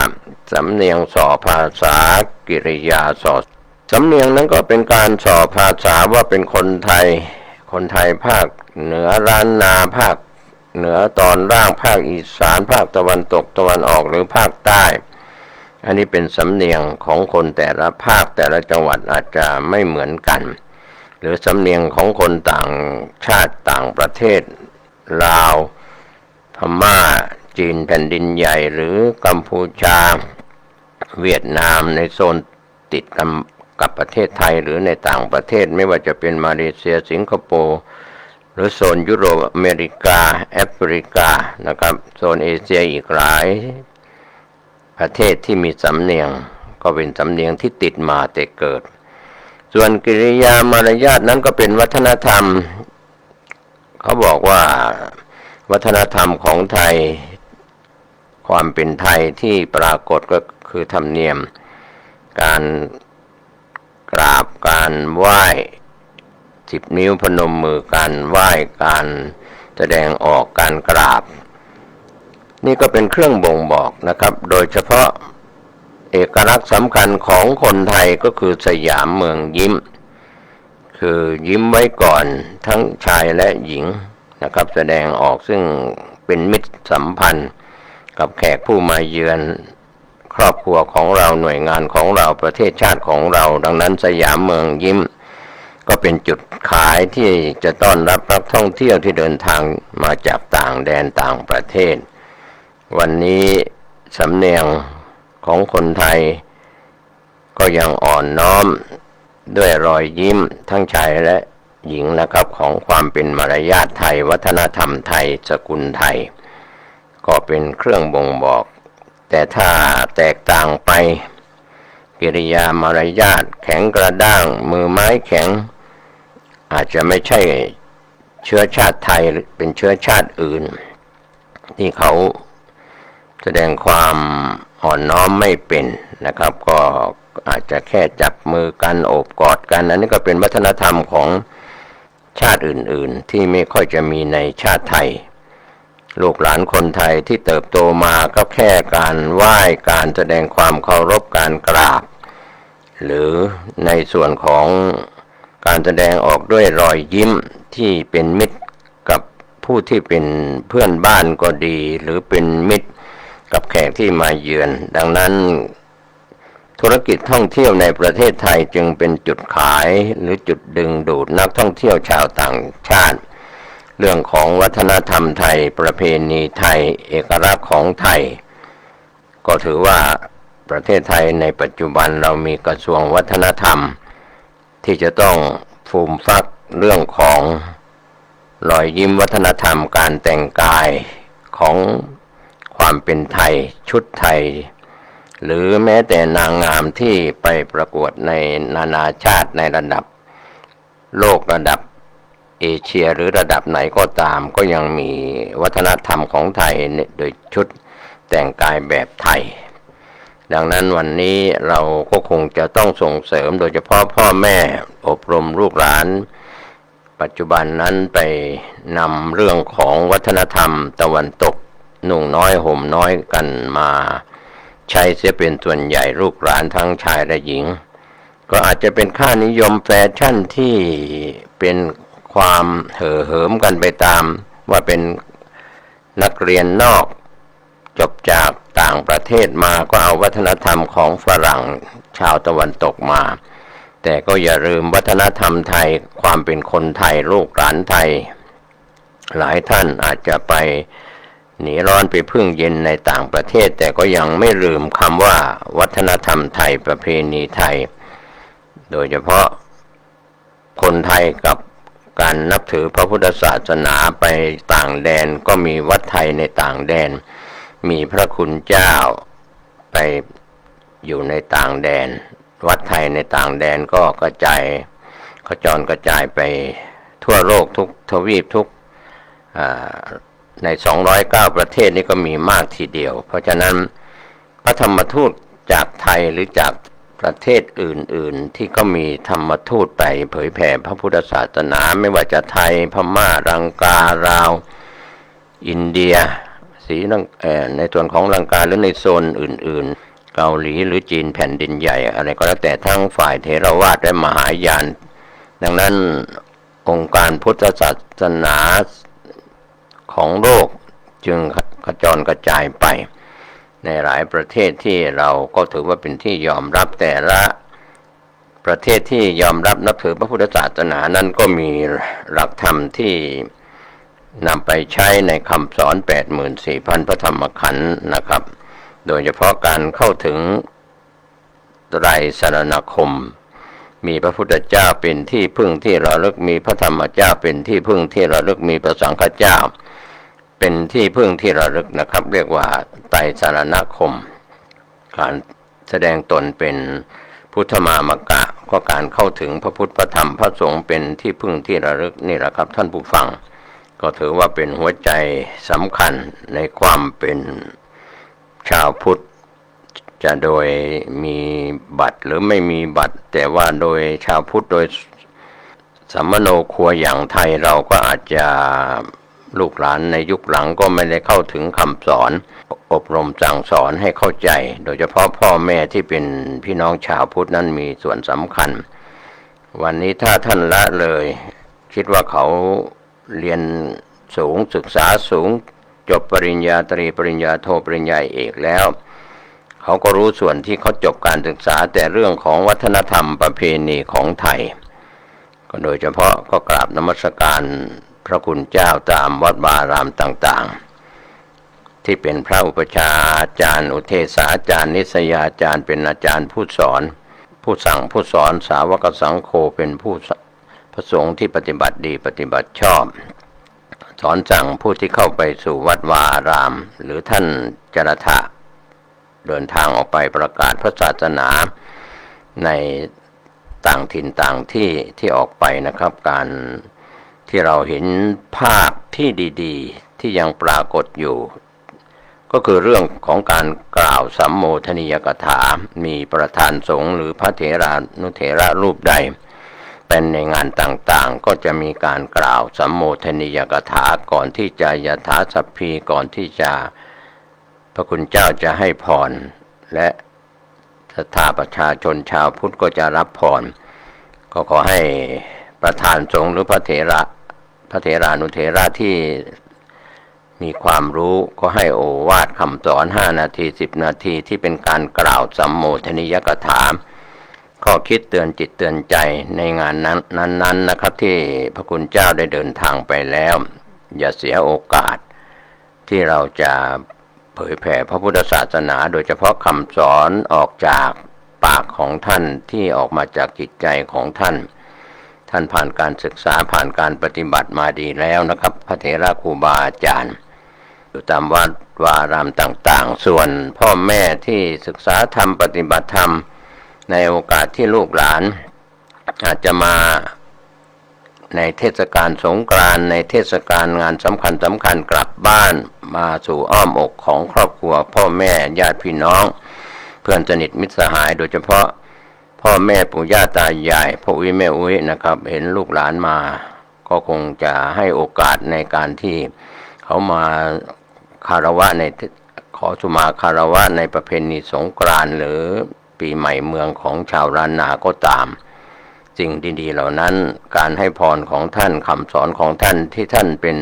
สำเนียงส่อภาษากิริยาส่อสำเนียงนั้นก็เป็นการส่อภาษาว่าเป็นคนไทยภาคเหนือล้านนาภาคเหนือตอนล่างภาคอีสานภาคตะวันตกตะวันออกหรือภาคใต้อันนี้เป็นสำเนียงของคนแต่ละภาคแต่ละจังหวัดอาจจะไม่เหมือนกันหรือสำเนียงของคนต่างชาติต่างประเทศลาวพม่าจีนแผ่นดินใหญ่หรือกัมพูชาเวียดนามในโซนติดกับประเทศไทยหรือในต่างประเทศไม่ว่าจะเป็นมาเลเซียสิงคโปร์หรือโซนยุโรปอเมริกาแอฟริกานะครับโซนเอเชียอีกหลายประเทศที่มีสำเนียงก็เป็นสำเนียงที่ติดมาแต่เกิดส่วนกิริยามารยาทนั้นก็เป็นวัฒนธรรมเขาบอกว่าวัฒนธรรมของไทยความเป็นไทยที่ปรากฏก็คือธรรมเนียมการกราบการไหว้10 นิ้วพนมมือการไหว้การแสดงออกการกราบนี่ก็เป็นเครื่องบ่งบอกนะครับโดยเฉพาะเอกลักษณ์สำคัญของคนไทยก็คือสยามเมืองยิ้มคือยิ้มไว้ก่อนทั้งชายและหญิงนะครับแสดงออกซึ่งเป็นมิตรสัมพันธ์กับแขกผู้มาเยือนครอบครัวของเราหน่วยงานของเราประเทศชาติของเราดังนั้นสยามเมืองยิ้มก็เป็นจุดขายที่จะต้อนรับนักท่องเที่ยวที่เดินทางมาจากต่างแดนต่างประเทศวันนี้สำเนียงของคนไทยก็ยังอ่อนน้อมด้วยรอยยิ้มทั้งชายและหญิงนะครับของความเป็นมารยาทไทยวัฒนธรรมไทยสกุลไทยก็เป็นเครื่องบ่งบอกแต่ถ้าแตกต่างไปกิริยามารยาทแข็งกระด้างมือไม้แข็งอาจจะไม่ใช่เชื้อชาติไทยเป็นเชื้อชาติอื่นที่เขาแสดงความอ่อนน้อมไม่เป็นนะครับก็อาจจะแค่จับมือกันโอบกอดกันอันนี้ก็เป็นวัฒนธรรมของชาติอื่นๆที่ไม่ค่อยจะมีในชาติไทยลูกหลานคนไทยที่เติบโตมาก็แค่การไหว้การแสดงความเคารพการกราบหรือในส่วนของการแสดงออกด้วยรอยยิ้มที่เป็นมิตรกับผู้ที่เป็นเพื่อนบ้านก็ดีหรือเป็นมิตรกับแขกที่มาเยือนดังนั้นธุรกิจท่องเที่ยวในประเทศไทยจึงเป็นจุดขายหรือจุดดึงดูดนักท่องเที่ยวชาวต่างชาติเรื่องของวัฒนธรรมไทยประเพณีไทยเอกลักษณ์ของไทยก็ถือว่าประเทศไทยในปัจจุบันเรามีกระทรวงวัฒนธรรมที่จะต้องฟูมฟักเรื่องของรอยยิ้มวัฒนธรรมการแต่งกายของความเป็นไทยชุดไทยหรือแม้แต่นางงามที่ไปประกวดในนานาชาติในระดับโลกระดับเอเชียหรือระดับไหนก็ตามก็ยังมีวัฒนธรรมของไทยโดยชุดแต่งกายแบบไทยดังนั้นวันนี้เราก็คงจะต้องส่งเสริมโดยเฉพาะพ่อแม่อบรมลูกหลานปัจจุบันนั้นไปนำเรื่องของวัฒนธรรมตะวันตกนุ่งน้อยห่มน้อยกันมาใช้เสียเป็นส่วนใหญ่ลูกหลานทั้งชายและหญิงก็อาจจะเป็นค่านิยมแฟชั่นที่เป็นความเห่อเหิมกันไปตามว่าเป็นนักเรียนนอกจบจากต่างประเทศมาก็เอาวัฒนธรรมของฝรั่งชาวตะวันตกมา แต่ก็อย่าลืมวัฒนธรรมไทยความเป็นคนไทยลูกหลานไทยหลายท่านอาจจะไปหนีร้อนไปพึ่งเย็นในต่างประเทศแต่ก็ยังไม่ลืมคำว่าวัฒนธรรมไทยประเพณีไทยโดยเฉพาะคนไทยกับการนับถือพระพุทธศาสนาไปต่างแดนก็มีวัดไทยในต่างแดนมีพระคุณเจ้าไปอยู่ในต่างแดนวัดไทยในต่างแดนก็กระจายกระจายไปทั่วโลกทุกทวีปทุกใน209ประเทศนี้ก็มีมากทีเดียวเพราะฉะนั้นพระธรรมทูตจากไทยหรือจากประเทศอื่นๆที่ก็มีธรรมทูตไปเผยแผ่พระพุทธศาสนาไม่ว่าจะไทยพม่าลังกาลาวอินเดียในส่วนของลังกาหรือในโซนอื่นๆเกาหลีหรือจีนแผ่นดินใหญ่อะไรก็แล้วแต่ทั้งฝ่ายเถรวาทและมหายานดังนั้นองค์การพุทธศาสนาของโลกจึงกระจายไปในหลายประเทศที่เราก็ถือว่าเป็นที่ยอมรับแต่ละประเทศที่ยอมรับนับถือพระพุทธศาสนานั้นก็มีหลักธรรมที่นำไปใช้ในคำสอน 84,000 พระธรรมขันธ์นะครับโดยเฉพาะการเข้าถึงไตรสรณคมมีพระพุทธเจ้าเป็นที่พึ่งที่ระลึกมีพระธรรมเจ้าเป็นที่พึ่งที่ระลึกมีพระสังฆเจ้าเป็นที่พึ่งที่ระลึกนะครับเรียกว่าไตรสรณคมการแสดงตนเป็นพุทธมามกะก็การเข้าถึงพระพุทธพระธรรมพระสงฆ์เป็นที่พึ่งที่ระลึกนี่แหละครับท่านผู้ฟังก็ถือว่าเป็นหัวใจสำคัญในความเป็นชาวพุทธจะโดยมีบัตรหรือไม่มีบัตรแต่ว่าโดยชาวพุทธโดยสัมมโนครัวอย่างไทยเราก็อาจจะลูกหลานในยุคหลังก็ไม่ได้เข้าถึงคำสอนอบรมสั่งสอนให้เข้าใจโดยเฉพาะพ่อแม่ที่เป็นพี่น้องชาวพุทธนั้นมีส่วนสำคัญวันนี้ถ้าท่านละเลยคิดว่าเขาเรียนสูงศึกษาสูงจบปริญญาตรีปริญญาโทปริญญาเอกแล้วเขาก็รู้ส่วนที่เขาจบการศึกษาแต่เรื่องของวัฒนธรรมประเพณีของไทยก็โดยเฉพาะก็กราบนมัสการพระคุณเจ้าตามวัดวารามต่างๆที่เป็นพระอุปชฌาย์อาจารย์อุเทศาจารย์นิสยาจารย์เป็นอาจารย์ผู้สอนผู้สั่งผู้สอนสาวกสังโฆเป็นผู้พระสงฆ์ที่ปฏิบัติดีปฏิบัติชอบสอนสั่งผู้ที่เข้าไปสู่วัดวาอารามหรือท่านจรถะเดินทางออกไปประกาศพระศาสนาในต่างถิ่นต่างที่ออกไปนะครับการที่เราเห็นภาพที่ดีๆที่ยังปรากฏอยู่ก็คือเรื่องของการกล่าวสัมโมทนียกถามีประธานสงฆ์หรือพระเถรานุเถระรูปใดเป็นในงานต่างๆก็จะมีการกล่าวสัมโมทนียกถาก่อนที่จะยถาสัพพีก่อนที่จะพระคุณเจ้าจะให้พรและศรัทธาประชาชนชาวพุทธก็จะรับพรก็ขอให้ประธานสงฆ์หรือพระเถรานุเถระที่มีความรู้ก็ให้โอวาทคำสอน5 นาที10 นาทีที่เป็นการกล่าวสัมโมทนียกถาข้อคิดเตือนจิตเตือนใจในงานนั้นนะครับที่พระคุณเจ้าได้เดินทางไปแล้วอย่าเสียโอกาสที่เราจะเผยแผ่พระพุทธศาสนาโดยเฉพาะคำสอนออกจากปากของท่านที่ออกมาจากจิตใจของท่านผ่านการศึกษาผ่านการปฏิบัติมาดีแล้วนะครับพระเถระครูบาอาจารย์อยู่ตามวัดวารามต่างๆส่วนพ่อแม่ที่ศึกษาธรรมปฏิบัติธรรมในโอกาสที่ลูกหลานอาจจะมาในเทศกาลสงกรานต์ในเทศกาลงานสำคัญกลับบ้านมาสู่อ้อมอกของครอบครัวพ่อแม่ญาติพี่น้องเพื่อนสนิทมิตรสหายโดยเฉพาะพ่อแม่ปู่ย่าตายายพ่ออุ้ยแม่อุ้ยนะครับเห็นลูกหลานมาก็คงจะให้โอกาสในการที่เขามาคารวะขอสุมาคารวะในประเพณีสงกรานต์หรือปีใหม่เมืองของชาวล้านนาก็ตามสิ่งดีๆเหล่านั้นการให้พรของท่านคำสอนของท่านที่ท่านเป็น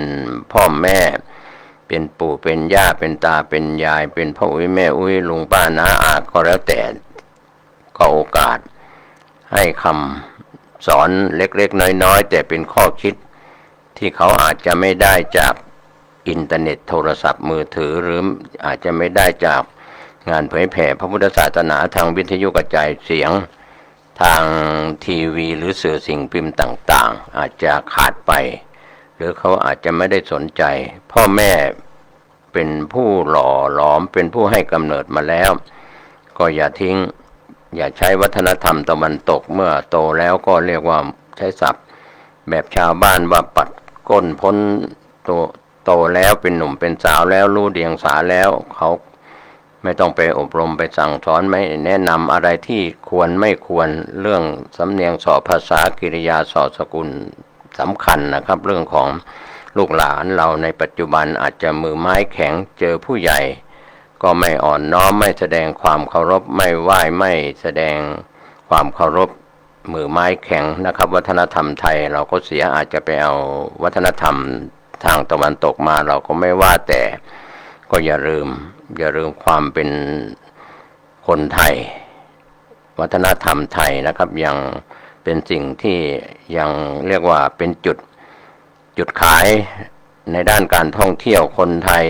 พ่อแม่เป็นปู่เป็นย่าเป็นตาเป็นยายเป็นพ่ออุ้ยแม่อุ้ยลุงป้าน้าอาก็แล้วแต่ก็โอกาส ให้คำสอนเล็กๆน้อยๆแต่เป็นข้อคิดที่เขาอาจจะไม่ได้จากอินเทอร์เน็ตโทรศัพท์มือถือหรืออาจจะไม่ได้จากงานเผยแผ่พระพุทธศาสนาทางวิทยุกระจายเสียงทางทีวีหรือสื่อสิ่งพิมพ์ต่างๆอาจจะขาดไปหรือเขาอาจจะไม่ได้สนใจพ่อแม่เป็นผู้หล่อหลอมเป็นผู้ให้กำเนิดมาแล้วก็อย่าทิ้งอย่าใช้วัฒนธรรมตะวันตกเมื่อโตแล้วก็เรียกว่าใช้ศัพท์แบบชาวบ้านว่าปัดก้นพ้นโตแล้วเป็นหนุ่มเป็นสาวแล้วรู้เดียงสาแล้วเขาไม่ต้องไปอบรมไปสั่งสอนไม่แนะนำอะไรที่ควรไม่ควรเรื่องสำเนียงสอภาษากิริยาสอสกุลสำคัญนะครับเรื่องของลูกหลานเราในปัจจุบันอาจจะมือไม้แข็งเจอผู้ใหญ่ก็ไม่อ่อนน้อมไม่แสดงความเคารพไม่ไหว้ไม่แสดงความเคารพมือไม้แข็งนะครับวัฒนธรรมไทยเราก็เสียอาจจะไปเอาวัฒนธรรมทางตะวันตกมาเราก็ไม่ว่าแต่ก็อย่าลืมความเป็นคนไทยวัฒนธรรมไทยนะครับยังเป็นสิ่งที่ยังเรียกว่าเป็นจุดขายในด้านการท่องเที่ยวคนไทย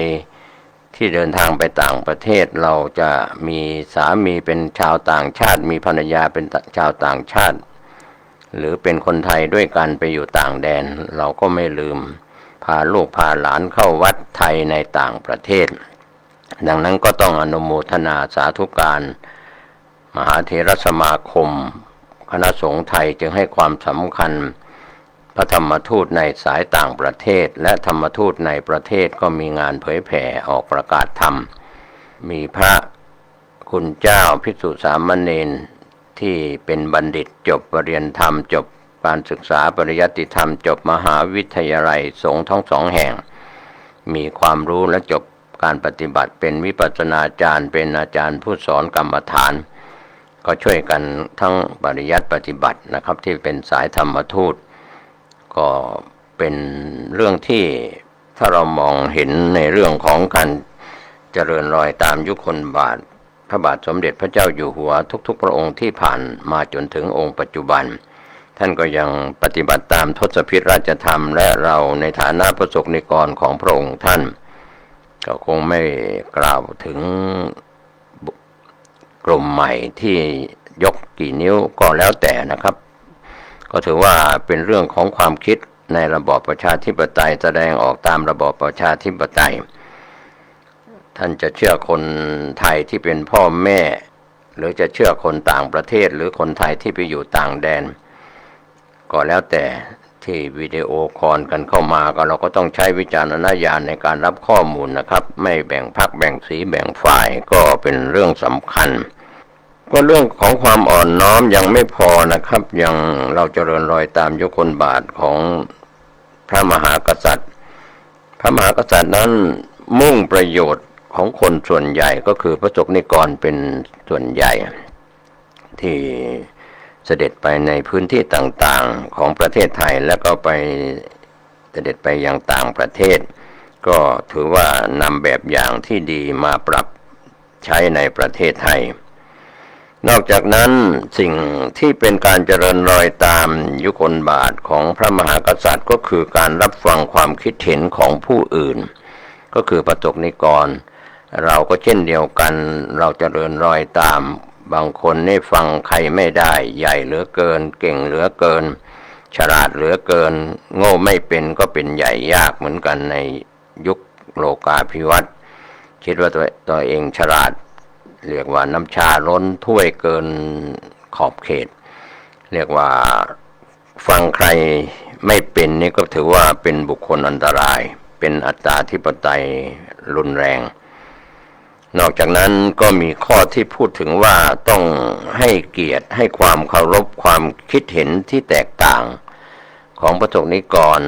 ที่เดินทางไปต่างประเทศเราจะมีสามีเป็นชาวต่างชาติมีภรรยาเป็นชาวต่างชาติหรือเป็นคนไทยด้วยกันไปอยู่ต่างแดนเราก็ไม่ลืมพาลูกพาหลานเข้าวัดไทยในต่างประเทศดังนั้นก็ต้องอนุโมทนาสาธุการมหาเถรสมาคมคณะสงฆ์ไทยจึงให้ความสำคัญพระธรรมทูตในสายต่างประเทศและธรรมทูตในประเทศก็มีงานเผยแผ่ออกประกาศธรรมมีพระคุณเจ้าภิกษุสามเณรที่เป็นบัณฑิตจบปริญญาธรรมจบการศึกษาปริยัติธรรมจบมหาวิทยาลัยสงฆ์ทั้งสองแห่งมีความรู้และจบการปฏิบัติเป็นวิปัสสนาจารย์เป็นอาจารย์ผู้สอนกรรมฐานก็ช่วยกันทั้งปริยัติปฏิบัตินะครับที่เป็นสายธรรมทูตก็เป็นเรื่องที่ถ้าเรามองเห็นในเรื่องของการเจริญรอยตามยุคลบาทพระบาทสมเด็จพระเจ้าอยู่หัวทุกๆพระองค์ที่ผ่านมาจนถึงองค์ปัจจุบันท่านก็ยังปฏิบัติตามทศพิธราชธรรมและเราในฐานะประสบนิกรของพระองค์ท่านก็คงไม่กล่าวถึงกลุ่มใหม่ที่ยกกี่นิ้วก็แล้วแต่นะครับก็ถือว่าเป็นเรื่องของความคิดในระบอบประชาธิปไตยแสดงออกตามระบอบประชาธิปไตยท่านจะเชื่อคนไทยที่เป็นพ่อแม่หรือจะเชื่อคนต่างประเทศหรือคนไทยที่ไปอยู่ต่างแดนก็แล้วแต่ที่วิดีโอคอลกันเข้ามาก็เราก็ต้องใช้วิจารณญาณในการรับข้อมูลนะครับไม่แบ่งพรรคแบ่งสีแบ่งฝ่ายก็เป็นเรื่องสำคัญก็เรื่องของความอ่อนน้อมยังไม่พอนะครับยังเราเจริญรอยตามยุคลบาทของพระมหากษัตริย์พระมหากษัตริย์นั้นมุ่งประโยชน์ของคนส่วนใหญ่ก็คือพระสงฆ์นิกรเป็นส่วนใหญ่ที่เสด็จไปในพื้นที่ต่างๆของประเทศไทยแล้วก็ไปเสด็จไปยังต่างประเทศก็ถือว่านำแบบอย่างที่ดีมาปรับใช้ในประเทศไทยนอกจากนั้นสิ่งที่เป็นการเจริญรอยตามยุคลบาทของพระมหากษัตริย์ก็คือการรับฟังความคิดเห็นของผู้อื่นก็คือประสบนิกรเราก็เช่นเดียวกันเราเจริญรอยตามบางคนนี่ฟังใครไม่ได้ใหญ่เหลือเกินเก่งเหลือเกินฉลาดเหลือเกินโง่ไม่เป็นก็เป็นใหญ่ยากเหมือนกันในยุคโลกาภิวัตน์คิดว่าตัวเองฉลาดเรียกว่าน้ำชาล้นถ้วยเกินขอบเขตเรียกว่าฟังใครไม่เป็นนี่ก็ถือว่าเป็นบุคคลอันตรายเป็นอัตตาธิปไตยรุนแรงนอกจากนั้นก็มีข้อที่พูดถึงว่าต้องให้เกียรติให้ความเคารพความคิดเห็นที่แตกต่างของพระสงฆ์นิกร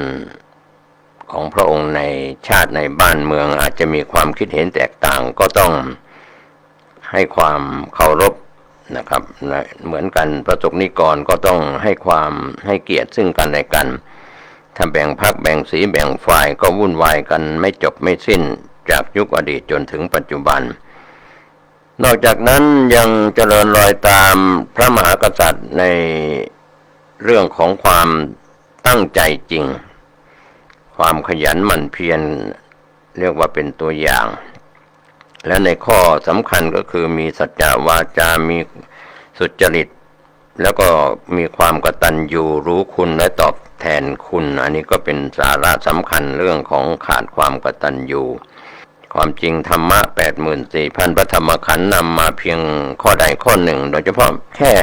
ของพระองค์ในชาติในบ้านเมืองอาจจะมีความคิดเห็นแตกต่างก็ต้องให้ความเคารพนะครับเหมือนกันพระสงฆ์นิกรก็ต้องให้เกียรติซึ่งกันและกันถ้าแบ่งพรรคแบ่งสีแบ่งฝ่ายก็วุ่นวายกันไม่จบไม่สิ้นจากยุคอดีตจนถึงปัจจุบัน นอกจากนั้นยังเจริญรอยตามพระมหากษัตริย์ในเรื่องของความตั้งใจจริงความขยันหมั่นเพียรเรียกว่าเป็นตัวอย่าง และในข้อสำคัญก็คือมีสัจจวาจามีสุจริตแล้วก็มีความกตัญญูรู้คุณและตอบแทนคุณอันนี้ก็เป็นสาระสำคัญเรื่องของขาดความกตัญญูความจริงธรรมะ 84,000 พระธรรมขันธ์นำมาเพียงข้อใดข้อหนึ่งโดยเฉพาะแค่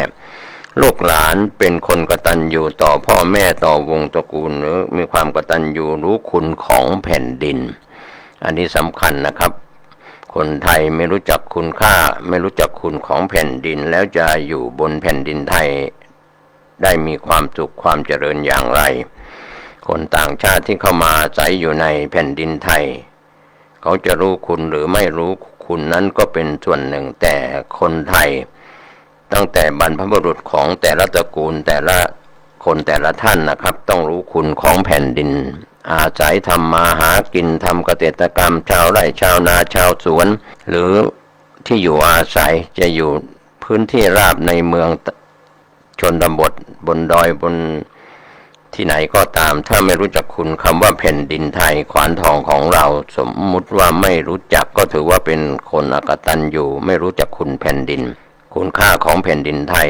ลูกหลานเป็นคนกตัญญูต่อพ่อแม่ต่อวงตระกูลหรือมีความกตัญญูรู้คุณของแผ่นดินอันนี้สำคัญนะครับคนไทยไม่รู้จักคุณค่าไม่รู้จักคุณของแผ่นดินแล้วจะอยู่บนแผ่นดินไทยได้มีความสุขความเจริญอย่างไรคนต่างชาติที่เข้ามาอาศัยอยู่ในแผ่นดินไทยเขาจะรู้คุณหรือไม่รู้คุณนั้นก็เป็นส่วนหนึ่งแต่คนไทยตั้งแต่บรรพบุรุษของแต่ละตระกูลแต่ละคนแต่ละท่านนะครับต้องรู้คุณของแผ่นดินอาศัยทำมาหากินทำเกษตรกรรมชาวไร่ชาวนาชาวสวนหรือที่อยู่อาศัยจะอยู่พื้นที่ราบในเมืองชนบทบนดอยบนที่ไหนก็ตามถ้าไม่รู้จักคุณคำว่าแผ่นดินไทยขวานทองของเราสมมุติว่าไม่รู้จักก็ถือว่าเป็นคนอกตัญญูไม่รู้จักคุณแผ่นดินคุณค่าของแผ่นดินไทย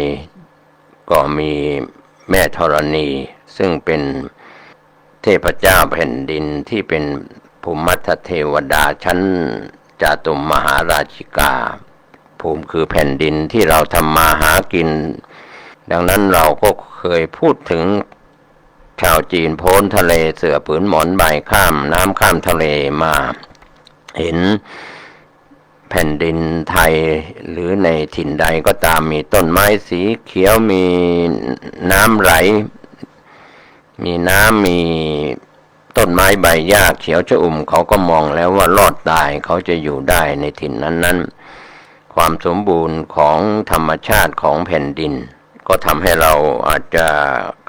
ก็มีแม่ธรณีซึ่งเป็นเทพเจ้าแผ่นดินที่เป็นภูมิมัทธเทวดาชั้นจาตุมมหาราชิกาภูมิคือแผ่นดินที่เราทำมาหากินดังนั้นเราก็เคยพูดถึงชาวจีนโพ้นทะเลเสือผืนหมอนใบข้ามน้ำข้ามทะเลมาเห็นแผ่นดินไทยหรือในถิ่นใดก็ตามมีต้นไม้สีเขียวมีน้ำไหลมีน้ำมีต้นไม้ใบหญ้าเขียวชอุ่มเขาก็มองแล้วว่ารอดตายเขาจะอยู่ได้ในถิ่นนั้นๆความสมบูรณ์ของธรรมชาติของแผ่นดินก็ทำให้เราอาจจะ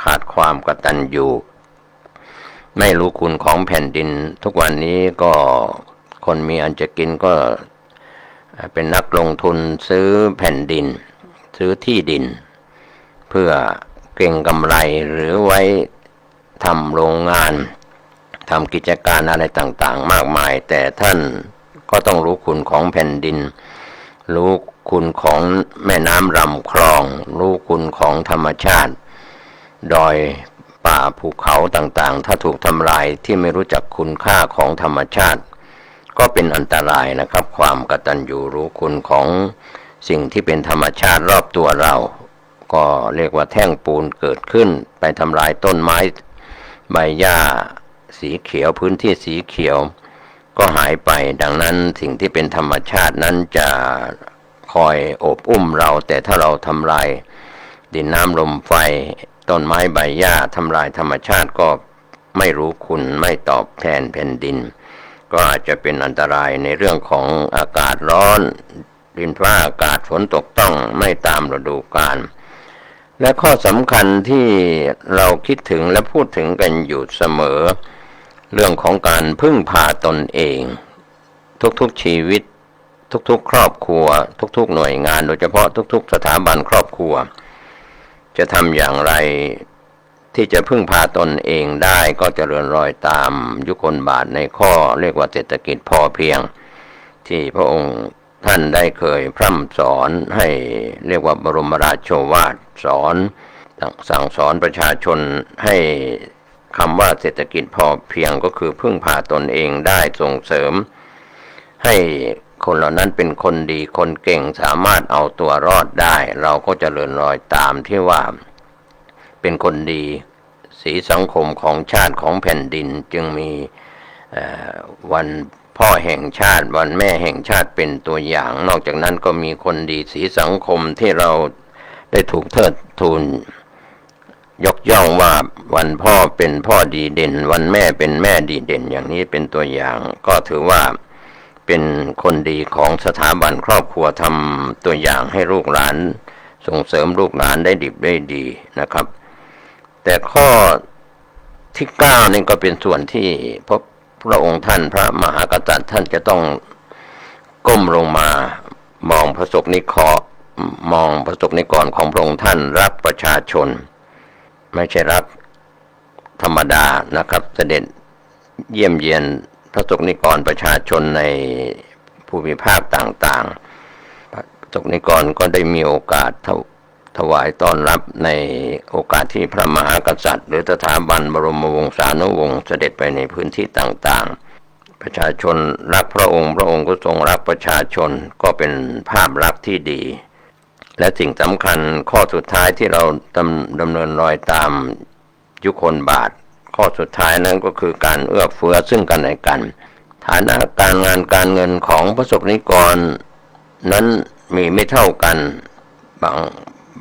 ขาดความกตัญญูไม่รู้คุณของแผ่นดินทุกวันนี้ก็คนมีอันจะกินก็เป็นนักลงทุนซื้อแผ่นดินซื้อที่ดินเพื่อเก็งกำไรหรือไว้ทำโรงงานทำกิจการอะไรต่างๆมากมายแต่ท่านก็ต้องรู้คุณของแผ่นดินรู้คุณของแม่น้ำลำคลองรู้คุณของธรรมชาติดอยป่าภูเขาต่างๆถ้าถูกทำลายที่ไม่รู้จักคุณค่าของธรรมชาติก็เป็นอันตรายนะครับความกตัญญูรู้คุณของสิ่งที่เป็นธรรมชาติรอบตัวเราก็เรียกว่าแท่งปูนเกิดขึ้นไปทำลายต้นไม้ใบหญ้าสีเขียวพื้นที่สีเขียวก็หายไปดังนั้นสิ่งที่เป็นธรรมชาตินั้นจะคอยโอบอุ้มเราแต่ถ้าเราทำลายดินน้ำลมไฟต้นไม้ใบหญ้าทำลายธรรมชาติก็ไม่รู้คุณไม่ตอบแทนแผ่นดินก็อาจจะเป็นอันตรายในเรื่องของอากาศร้อนดินฟ้าอากาศฝนตกต้องไม่ตามฤดูกาลและข้อสำคัญที่เราคิดถึงและพูดถึงกันอยู่เสมอเรื่องของการพึ่งพาตนเองทุกๆชีวิตทุกๆครอบครัวทุกๆหน่วยงานโดยเฉพาะทุกๆสถาบันครอบครัวจะทำอย่างไรที่จะพึ่งพาตนเองได้ก็เจริญรอยตามยุคลบาทในข้อเรียกว่าเศรษฐกิจพอเพียงที่พระองค์ท่านได้เคยพร่ำสอนให้เรียกว่าบรมราโชวาทสอนสั่งสอนประชาชนให้คำว่าเศรษฐกิจพอเพียงก็คือพึ่งพาตนเองได้ส่งเสริมให้คนเหล่านั้นเป็นคนดีคนเก่งสามารถเอาตัวรอดได้เราก็เจริญรอยตามที่ว่าเป็นคนดีสีสังคมของชาติของแผ่นดินจึงมีวันพ่อแห่งชาติวันแม่แห่งชาติเป็นตัวอย่างนอกจากนั้นก็มีคนดีสีสังคมที่เราได้ถูกเทิดทูนยกย่องว่าวันพ่อเป็นพ่อดีเด่นวันแม่เป็นแม่ดีเด่นอย่างนี้เป็นตัวอย่างก็ถือว่าเป็นคนดีของสถาบันครอบครัวทำตัวอย่างให้ลูกหลานส่งเสริมลูกหลานได้ดิบได้ดีนะครับแต่ข้อที่9นี่ก็เป็นส่วนที่พระองค์ท่านพระมหากษัตริย์ท่านจะต้องก้มลงมา มองพระสงฆ์นิกรมองพระสงฆ์นิกรของพระองค์ท่านรักประชาชนไม่ใช่รักธรรมดานะครับเสด็จเยี่ยมเยียนพระสงฆ์นิกรประชาชนในภูมิภาคต่างๆพระสงฆ์นิกรก็ได้มีโอกาสถวายต้อนรับในโอกาสที่พระมหากษัตริย์หรือสถาบันบรมวงศานุวงศ์เสด็จไปในพื้นที่ต่างๆประชาชนรักพระองค์พระองค์ก็ทรงรักประชาชนก็เป็นภาพลักษณ์ที่ดีและสิ่งสำคัญข้อสุดท้ายที่เราดำเนินรอยตามยุคลบาทข้อสุดท้ายนั้นก็คือการเอื้อเฟื้อซึ่งกันและกันฐานะการงานการเงินของพระสงฆ์นิกรนั้นมีไม่เท่ากัน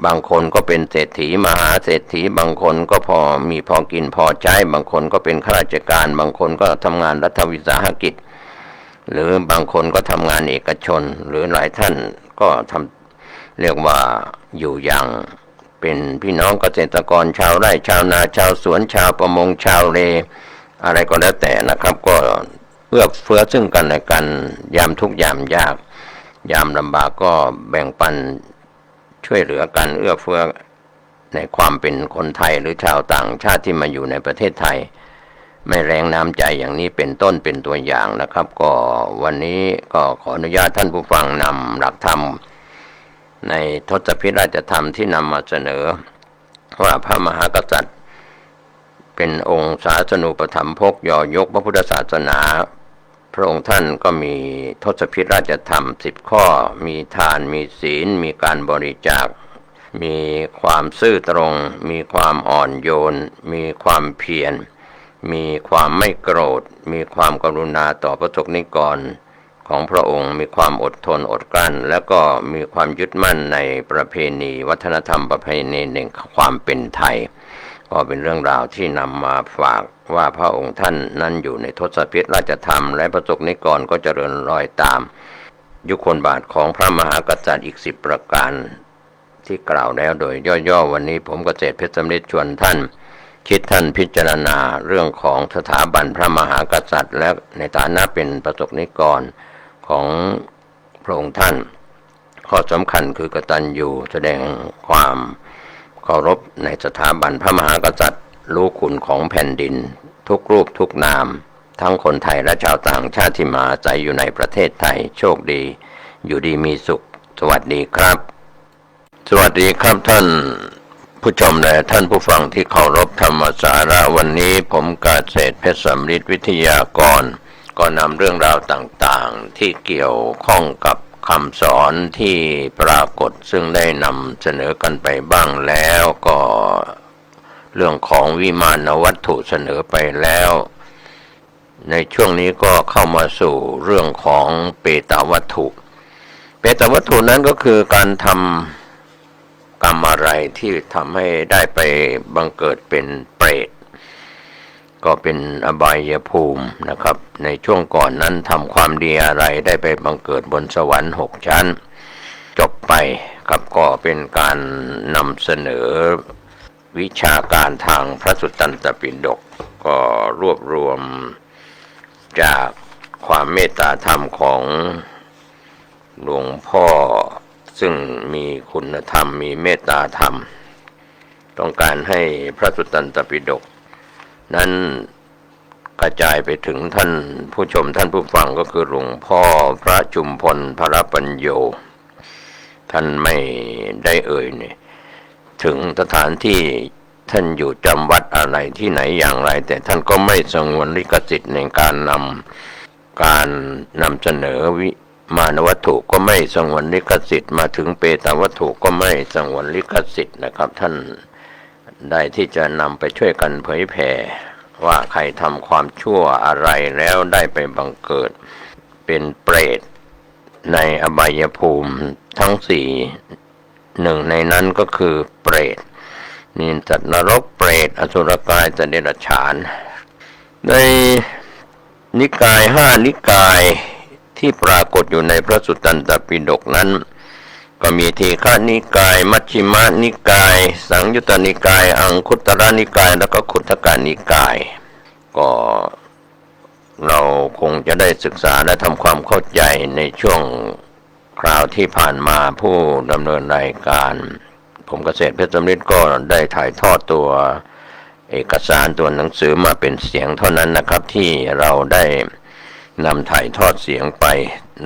บางคนก็เป็นเศรษฐีมหาเศรษฐีบางคนก็พอมีพอกินพอใช้บางคนก็เป็นข้าราชการบางคนก็ทำงานรัฐวิสาหกิจหรือบางคนก็ทำงานเอกชนหรือหลายท่านก็เรียกว่าอยู่อย่างเป็นพี่น้องเกษตรกรชาวไร่ชาวนาชาวสวนชาวประมงชาวเลอะไรก็แล้วแต่นะครับก็เอื้อเฟื้อซึ่งกันและกันยามทุกข์ยามยากยามลำบากก็แบ่งปันช่วยเหลือกันเอื้อเฟื้อในความเป็นคนไทยหรือชาวต่างชาติที่มาอยู่ในประเทศไทยไม่แรงน้ำใจอย่างนี้เป็นต้นเป็นตัวอย่างนะครับก็วันนี้ก็ขออนุญาตท่านผู้ฟังนำหลักธรรมในทศพิธราชธรรมที่นำมาเสนอว่าพระมหากษัตริย์เป็นองค์ศาสนูปถัมภกย่อยกพระพุทธศาสนาพระองค์ท่านก็มีทศพิธราชธรรม10 ข้อมีทานมีศีลมีการบริจาคมีความซื่อตรงมีความอ่อนโยนมีความเพียรมีความไม่โกรธมีความกรุณาต่อพระสงฆ์นิกรของพระองค์มีความอดทนอดกลั้นแล้วก็มีความยึดมั่นในประเพณีวัฒนธรรมประเพณีหนึ่งความเป็นไทยก็เป็นเรื่องราวที่นำมาฝากว่าพระองค์ท่านนั้นอยู่ในทศพิธราชธรรมและพระสงฆ์นิกรก็เจริญรอยตามยุคลบาทของพระมหากษัตริย์อีก10 ประการที่กล่าวแล้วโดยย่อๆวันนี้ผมเกษตรเพชรสำริดชวนท่านคิดท่านพิจารณาเรื่องของสถาบันพระมหากษัตริย์และในฐานะเป็นประสบนิกรของพระองค์ท่านข้อสำคัญคือกตัญญูแสดงความเคารพในสถาบันพระมหากษัตริย์รู้คุณของแผ่นดินทุกรูปทุกนามทั้งคนไทยและชาวต่างชาติที่มาอาศัยอยู่ในประเทศไทยโชคดีอยู่ดีมีสุขสวัสดีครับสวัสดีครับท่านผู้ชมและท่านผู้ฟังที่เคารพธรรมสาระวันนี้ผมเกษตรเพชรสำริดวิทยากรก็นำเรื่องราวต่างๆที่เกี่ยวข้องกับคำสอนที่ปรากฏซึ่งได้นำเสนอกันไปบ้างแล้วก็เรื่องของวิมานวัตถุเสนอไปแล้วในช่วงนี้ก็เข้ามาสู่เรื่องของเปตวัตถุเปตวัตถุนั้นก็คือการทำกรรมอะไรที่ทำให้ได้ไปบังเกิดเป็นเปรตก็เป็นอบายภูมินะครับในช่วงก่อนนั้นทำความดีอะไรได้ไปบังเกิดบนสวรรค์6 ชั้นจบไปครับก็เป็นการนำเสนอวิชาการทางพระสุตตันตปิฎกก็รวบรวมจากความเมตตาธรรมของหลวงพ่อซึ่งมีคุณธรรมมีเมตตาธรรมต้องการให้พระสุตตันตปิฎกนั้นกระจายไปถึงท่านผู้ชมท่านผู้ฟังก็คือหลวงพ่อพระจุมพลพระปัญโยท่านไม่ได้เอ่ยถึงสถานที่ท่านอยู่จำวัดอะไรที่ไหนอย่างไรแต่ท่านก็ไม่สงวนลิขสิทธิ์ในการนำเสนอวิมานวัตถุก็ไม่สงวนลิขสิทธิ์มาถึงเปตวัตถุก็ไม่สงวนลิขสิทธิ์นะครับท่านได้ที่จะนำไปช่วยกันเผยแผ่ว่าใครทำความชั่วอะไรแล้วได้ไปบังเกิดเป็นเปรตในอบายภูมิทั้ง4หนึ่งในนั้นก็คือเปรตนินสัตว์นรกเปรตอสุรกายสัตว์เดรัจฉานในนิกาย5 นิกายที่ปรากฏอยู่ในพระสุตตันตปิฎกนั้นก็มีทีฆนิกายมัชฌิมนิกายสังยุตตนิกายอังคุตรนิกายแล้วก็คุตตกนิกายก็เราคงจะได้ศึกษาและทำความเข้าใจในช่วง คราวที่ผ่านมาผู้ดำเนินรายการผมเกษตรเพชรสำริดก็ได้ถ่ายทอดตัวเอกสารตัวหนังสือมาเป็นเสียงเท่านั้นนะครับที่เราได้นำถ่ายทอดเสียงไป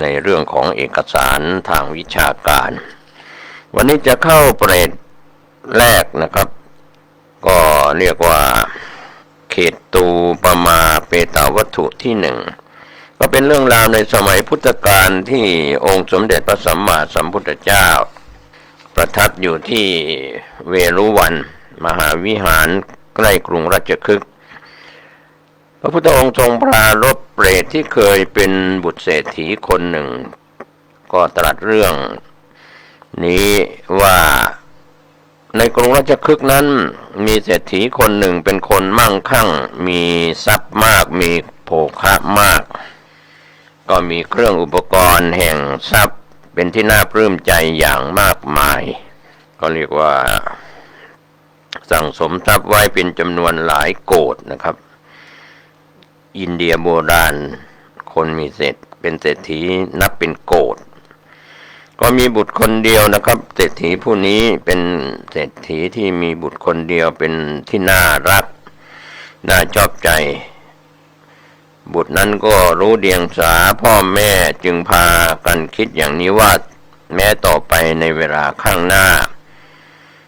ในเรื่องของเอกสารทางวิชาการวันนี้จะเข้าประเด็นแรกนะครับก็เรียกว่าเขตตูปมาเปตาวัตถุที่หนึ่งก็เป็นเรื่องราวในสมัยพุทธกาลที่องค์สมเด็จพระสัมมาสัมพุทธเจ้าประทับอยู่ที่เวรุวันมหาวิหารใกล้กรุงราชคฤห์พระพุทธองค์ทรงปรารภเปรตที่เคยเป็นบุตรเศรษฐีคนหนึ่งก็ตรัสเรื่องนี้ว่าในกรุงราชคฤห์นั้นมีเศรษฐีคนหนึ่งเป็นคนมั่งคั่งมีทรัพย์มากมีโภคะมากก็มีเครื่องอุปกรณ์แห่งทรัพย์เป็นที่น่าปลื้มใจอย่างมากมายก็เรียกว่าสั่งสมทรัพย์ไว้เป็นจำนวนหลายโกฏนะครับอินเดียโบราณคนมีเป็นเศรษฐีนับเป็นโกฏก็มีบุตรคนเดียวนะครับเศรษฐีผู้นี้เป็นเศรษฐีที่มีบุตรคนเดียวเป็นที่น่ารักน่าชอบใจบุตรนั้นก็รู้เดียงสาพ่อแม่จึงพากันคิดอย่างนี้ว่าแม้ต่อไปในเวลาข้างหน้า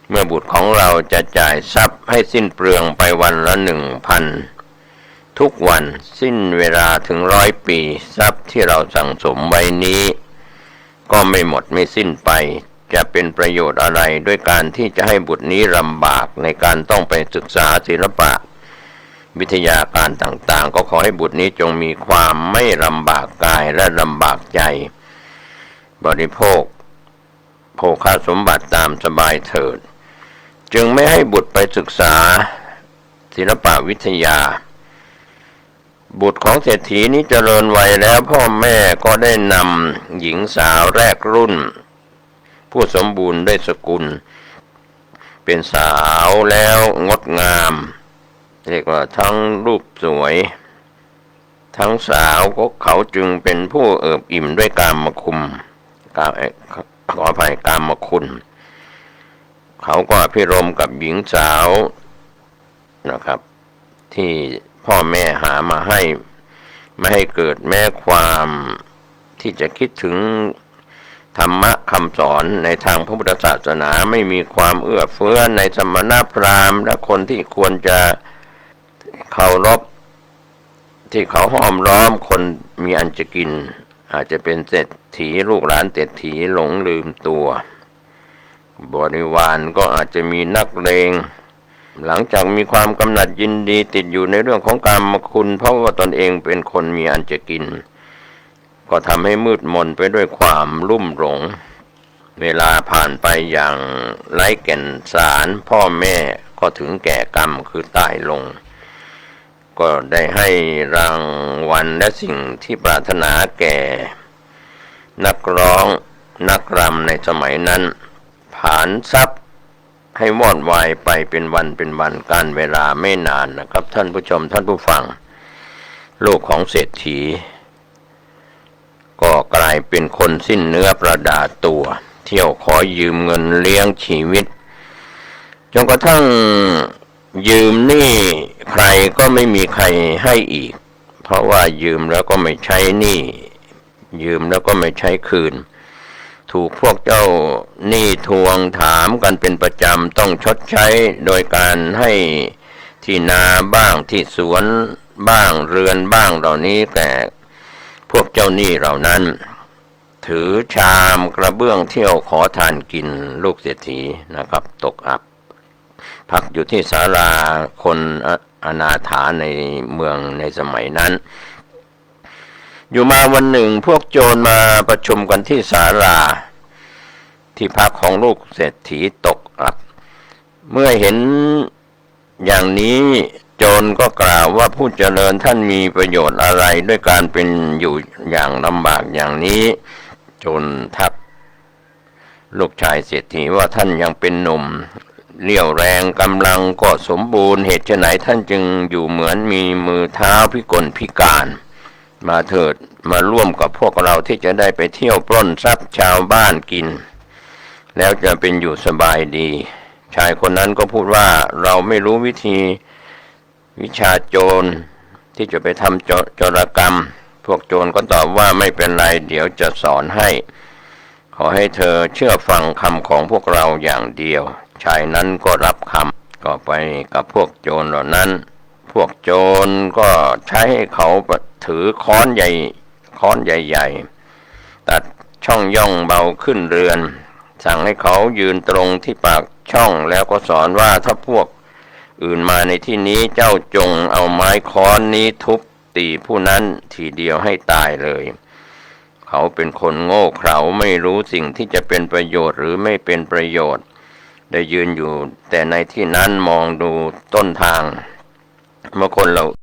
เมื่อบุตรของเราจะจ่ายทรัพย์ให้สิ้นเปลืองไปวันละ1,000ทุกวันสิ้นเวลาถึง100 ปีทรัพย์ที่เราสั่งสมไว้นี้ก็ไม่หมดไม่สิ้นไปจะเป็นประโยชน์อะไรด้วยการที่จะให้บุตรนี้ลำบากในการต้องไปศึกษาศิลปะวิทยาการต่างๆก็ขอให้บุตรนี้จงมีความไม่ลำบากกายและลำบากใจบริโภคโภคสมบัติตามสบายเถิดจึงไม่ให้บุตรไปศึกษาศิลปะวิทยาบุตรของเศรษฐีนี้เจริญวัยแล้วพ่อแม่ก็ได้นำหญิงสาวแรกรุ่นผู้สมบูรณ์ด้วยสกุลเป็นสาวแล้วงดงามเรียกว่าทั้งรูปสวยทั้งสาวก็เขาจึงเป็นผู้เอิบอิ่มด้วยกามคุณขออภัยกามคุณเขาก็พิรมกับหญิงสาวนะครับที่พ่อแม่หามาให้ไม่ให้เกิดแม้ความที่จะคิดถึงธรรมะคำสอนในทางพระพุทธศาสนาไม่มีความเอื้อเฟื้อในสมณพราหมณ์และคนที่ควรจะเคารพที่เขาห้อมล้อมคนมีอันจะกินอาจจะเป็นเศรษฐีลูกหลานเศรษฐีหลงลืมตัวบริวารก็อาจจะมีนักเลงหลังจากมีความกำหนัดยินดีติดอยู่ในเรื่องของกามคุณเพราะว่าตนเองเป็นคนมีอันจะกินก็ทำให้มืดมนไปด้วยความลุ่มหลงเวลาผ่านไปอย่างไร้แก่นสารพ่อแม่ก็ถึงแก่กรรมคือตายลงก็ได้ให้รางวัลและสิ่งที่ปรารถนาแก่นักร้องนักรำในสมัยนั้นผ่านทรัพย์ให้วอดวายไปเป็นวันการเวลาไม่นานนะครับท่านผู้ชมท่านผู้ฟังลูกของเศรษฐีก็กลายเป็นคนสิ้นเนื้อประดาตัวเที่ยวขอยืมเงินเลี้ยงชีวิตจนกระทั่งยืมหนี้ใครก็ไม่มีใครให้อีกเพราะว่ายืมแล้วก็ไม่ใช้หนี้ยืมแล้วก็ไม่ใช้คืนถูกพวกเจ้าหนี้ทวงถามกันเป็นประจำต้องชดใช้โดยการให้ที่นาบ้างที่สวนบ้างเรือนบ้างเหล่านี้แต่พวกเจ้าหนี้เหล่านั้นถือชามกระเบื้องเที่ยวขอทานกินลูกเศรษฐีนะครับตกอับพักอยู่ที่ศาลาคนอนาถาในเมืองในสมัยนั้นอยู่มาวันหนึ่งพวกโจรมาประชุมกันที่ศาลาที่พักของลูกเศรษฐีตกอับเมื่อเห็นอย่างนี้โจรก็กล่าวว่าผู้เจริญท่านมีประโยชน์อะไรด้วยการเป็นอยู่อย่างลำบากอย่างนี้โจรทักลูกชายเศรษฐีว่าท่านยังเป็นหนุ่มเรี่ยวแรงกำลังก็สมบูรณ์เหตุไฉนท่านจึงอยู่เหมือนมีมือเท้าพิกลพิการ มาเถิดมาร่วมกับพวกเราที่จะได้ไปเที่ยวปล้นทรัพย์ชาวบ้านกินแล้วจะเป็นอยู่สบายดีชายคนนั้นก็พูดว่าเราไม่รู้วิธีวิชาโจรที่จะไปทำโจรกรรมพวกโจรก็ตอบว่าไม่เป็นไรเดี๋ยวจะสอนให้ขอให้เธอเชื่อฟังคำของพวกเราอย่างเดียวชายนั้นก็รับคำก็ไปกับพวกโจรเหล่านั้นพวกโจรก็ใช้ให้เขาถือค้อนใหญ่ตัดช่องย่องเบาขึ้นเรือนสั่งให้เขายืนตรงที่ปากช่องแล้วก็สอนว่าถ้าพวกอื่นมาในที่นี้เจ้าจงเอาไม้ค้อนนี้ทุบตีผู้นั้นทีเดียวให้ตายเลยเขาเป็นคนโง่เขลาไม่รู้สิ่งที่จะเป็นประโยชน์หรือไม่เป็นประโยชน์ได้ยืนอยู่แต่ในที่นั้นมองดูต้นทางเมื่อคนเรา